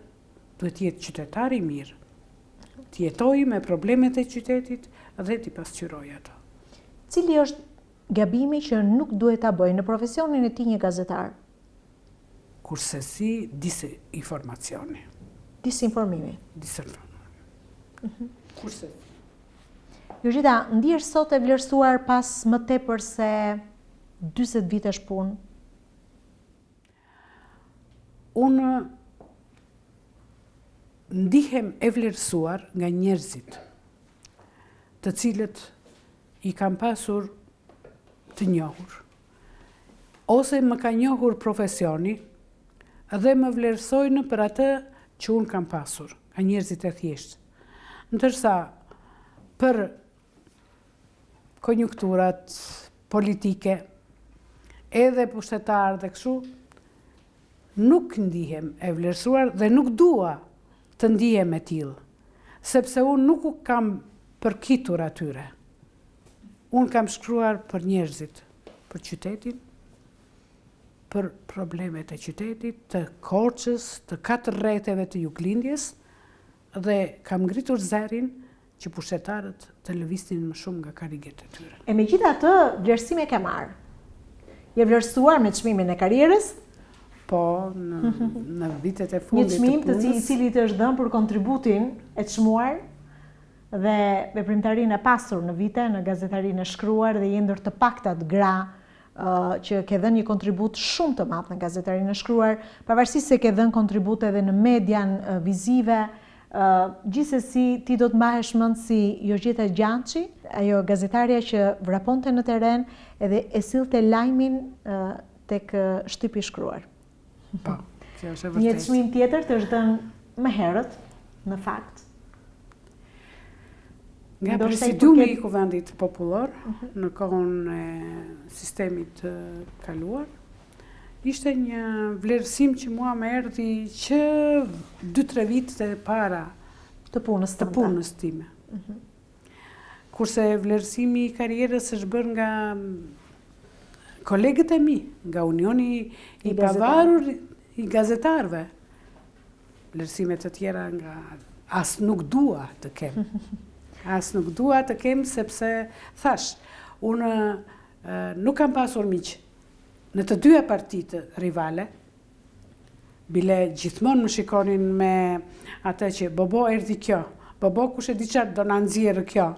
duhet jetë qytetari i mirë. Të jetojë me problemet e qytetit dhe t'i pasqyrojë ato. Cili është gabimi që nuk duhet ta bëjë në profesionin e tij një gazetar? Kurse si disinformacioni. Disinformimi. Kurse. Jorgjeta, ndihesh sot e vlerësuar pas më tepër se 40 vitesh punë? Unë ndihem e vlerësuar nga njerëzit të cilët i kam pasur të njohur, ose më ka njohur profesioni dhe më vlerësojnë për atë që unë kam pasur, ka njerëzit e thjeshtë. Ndërsa për konjunkturat politike, edhe pushtetar dhe kështu, nuk ndihem e vlerësuar dhe nuk dua të ndihem e tillë, sepse unë nuk u kam përkitur atyre. Unë kam shkruar për njerëzit, për qytetin, për problemet e qytetit, të Korçës, të 4 rreteve të Juglindjes, dhe kam ngritur zërin që pushtetarët të lëviznin më shumë nga karriget e tyre. E megjithatë, vlerësime ke marrë. Je vlerësuar me çmimin e karrierës? Po, në vitet e fundit të punës. Një çmim i cili të është dhënë për kontributin e çmuar dhe veprimtarinë e pasur në vite, në gazetarinë e shkruar, dhe je ndër të paktat gra që ke dhënë një kontribut shumë të madh në gazetarinë e shkruar, pavarësisht se ke dhënë kontribut edhe në median vizive. Gjithsesi ti do të mbahesh mend si Jorgjeta Gjançi, ajo gazetarja që vraponte në terren edhe e sillte lajmin tek shtypi i shkruar. Po, kjo është e vërtetë. Një çmim tjetër të është dhënë më herët, në fakt. Nga presidiumi i Kuvendit Popullor, në kohën e sistemit kaluar, ishte një vlerësim që mua më erdhi që 2-3 vitet e para të punës time. Kurse vlerësimi i karrierës është bërë nga kolegët e mi, nga Unioni i Pavarur i Gazetarëve. vlerësime të tjera nga as nuk dua të kem. As nuk dua të kem sepse thash, unë nuk kam pasur miq në të dyja partitë rivale. Bile gjithmonë më shikonin me atë që bobo erdhi kjo, bobo kush e di çfarë do na nxjerrë kjo.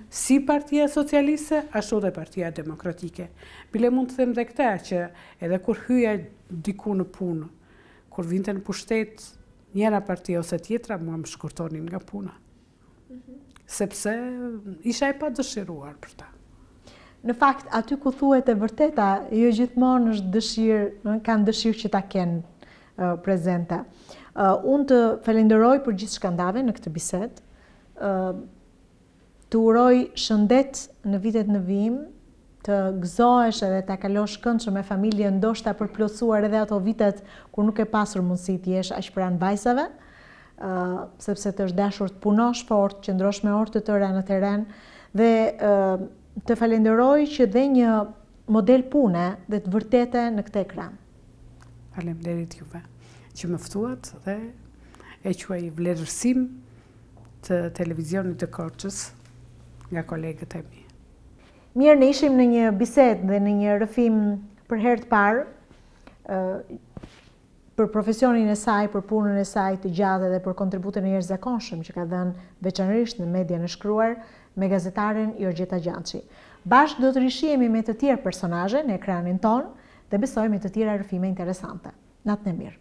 Si Partia Socialiste, ashtu dhe Partia Demokratike. Bile mund të them dhe këta që edhe kur hyja diku në punë, kur vinte në pushtet, njëra parti ose tjetra mua më shkurtonin nga puna. Sepse isha e pa dëshiruar për ta. Në fakt, aty ku thuhet e vërteta, jo gjithmonë është dëshirë, kanë dëshirë që ta kenë prezente. Unë të falenderoj për gjithë shkandave në këtë bisedë, të uroj shëndet në vitet në vijim, të gëzohesh edhe ta kalosh këndshëm me familjen, ndoshta për plotësuar edhe ato vitet kur nuk e pasur mundësi të jesh aq pranë vajzave, sepse të është dashur të punosh fort, qëndrosh me orë të tëra në teren, dhe të falenderoj që dhe një model pune dhe të vërtete në këtë ekran. Faleminderit juve që më ftuat dhe e quaj vlerësim të televizionit të Korçës nga kolegët e mi. Mirë, ne ishim në një bisedë dhe në një rrëfim për herë të parë për profesionin e saj, për punën e saj të gjatë dhe për kontributin e jashtëzakonshëm që ka dhënë veçanërisht në media në shkruar me gazetaren Jorgjeta Gjançi. Bashkë do të rishihemi me të tjerë personazhe në ekranin ton dhe besoj me të tjera rrëfime interesante. Natën e mirë.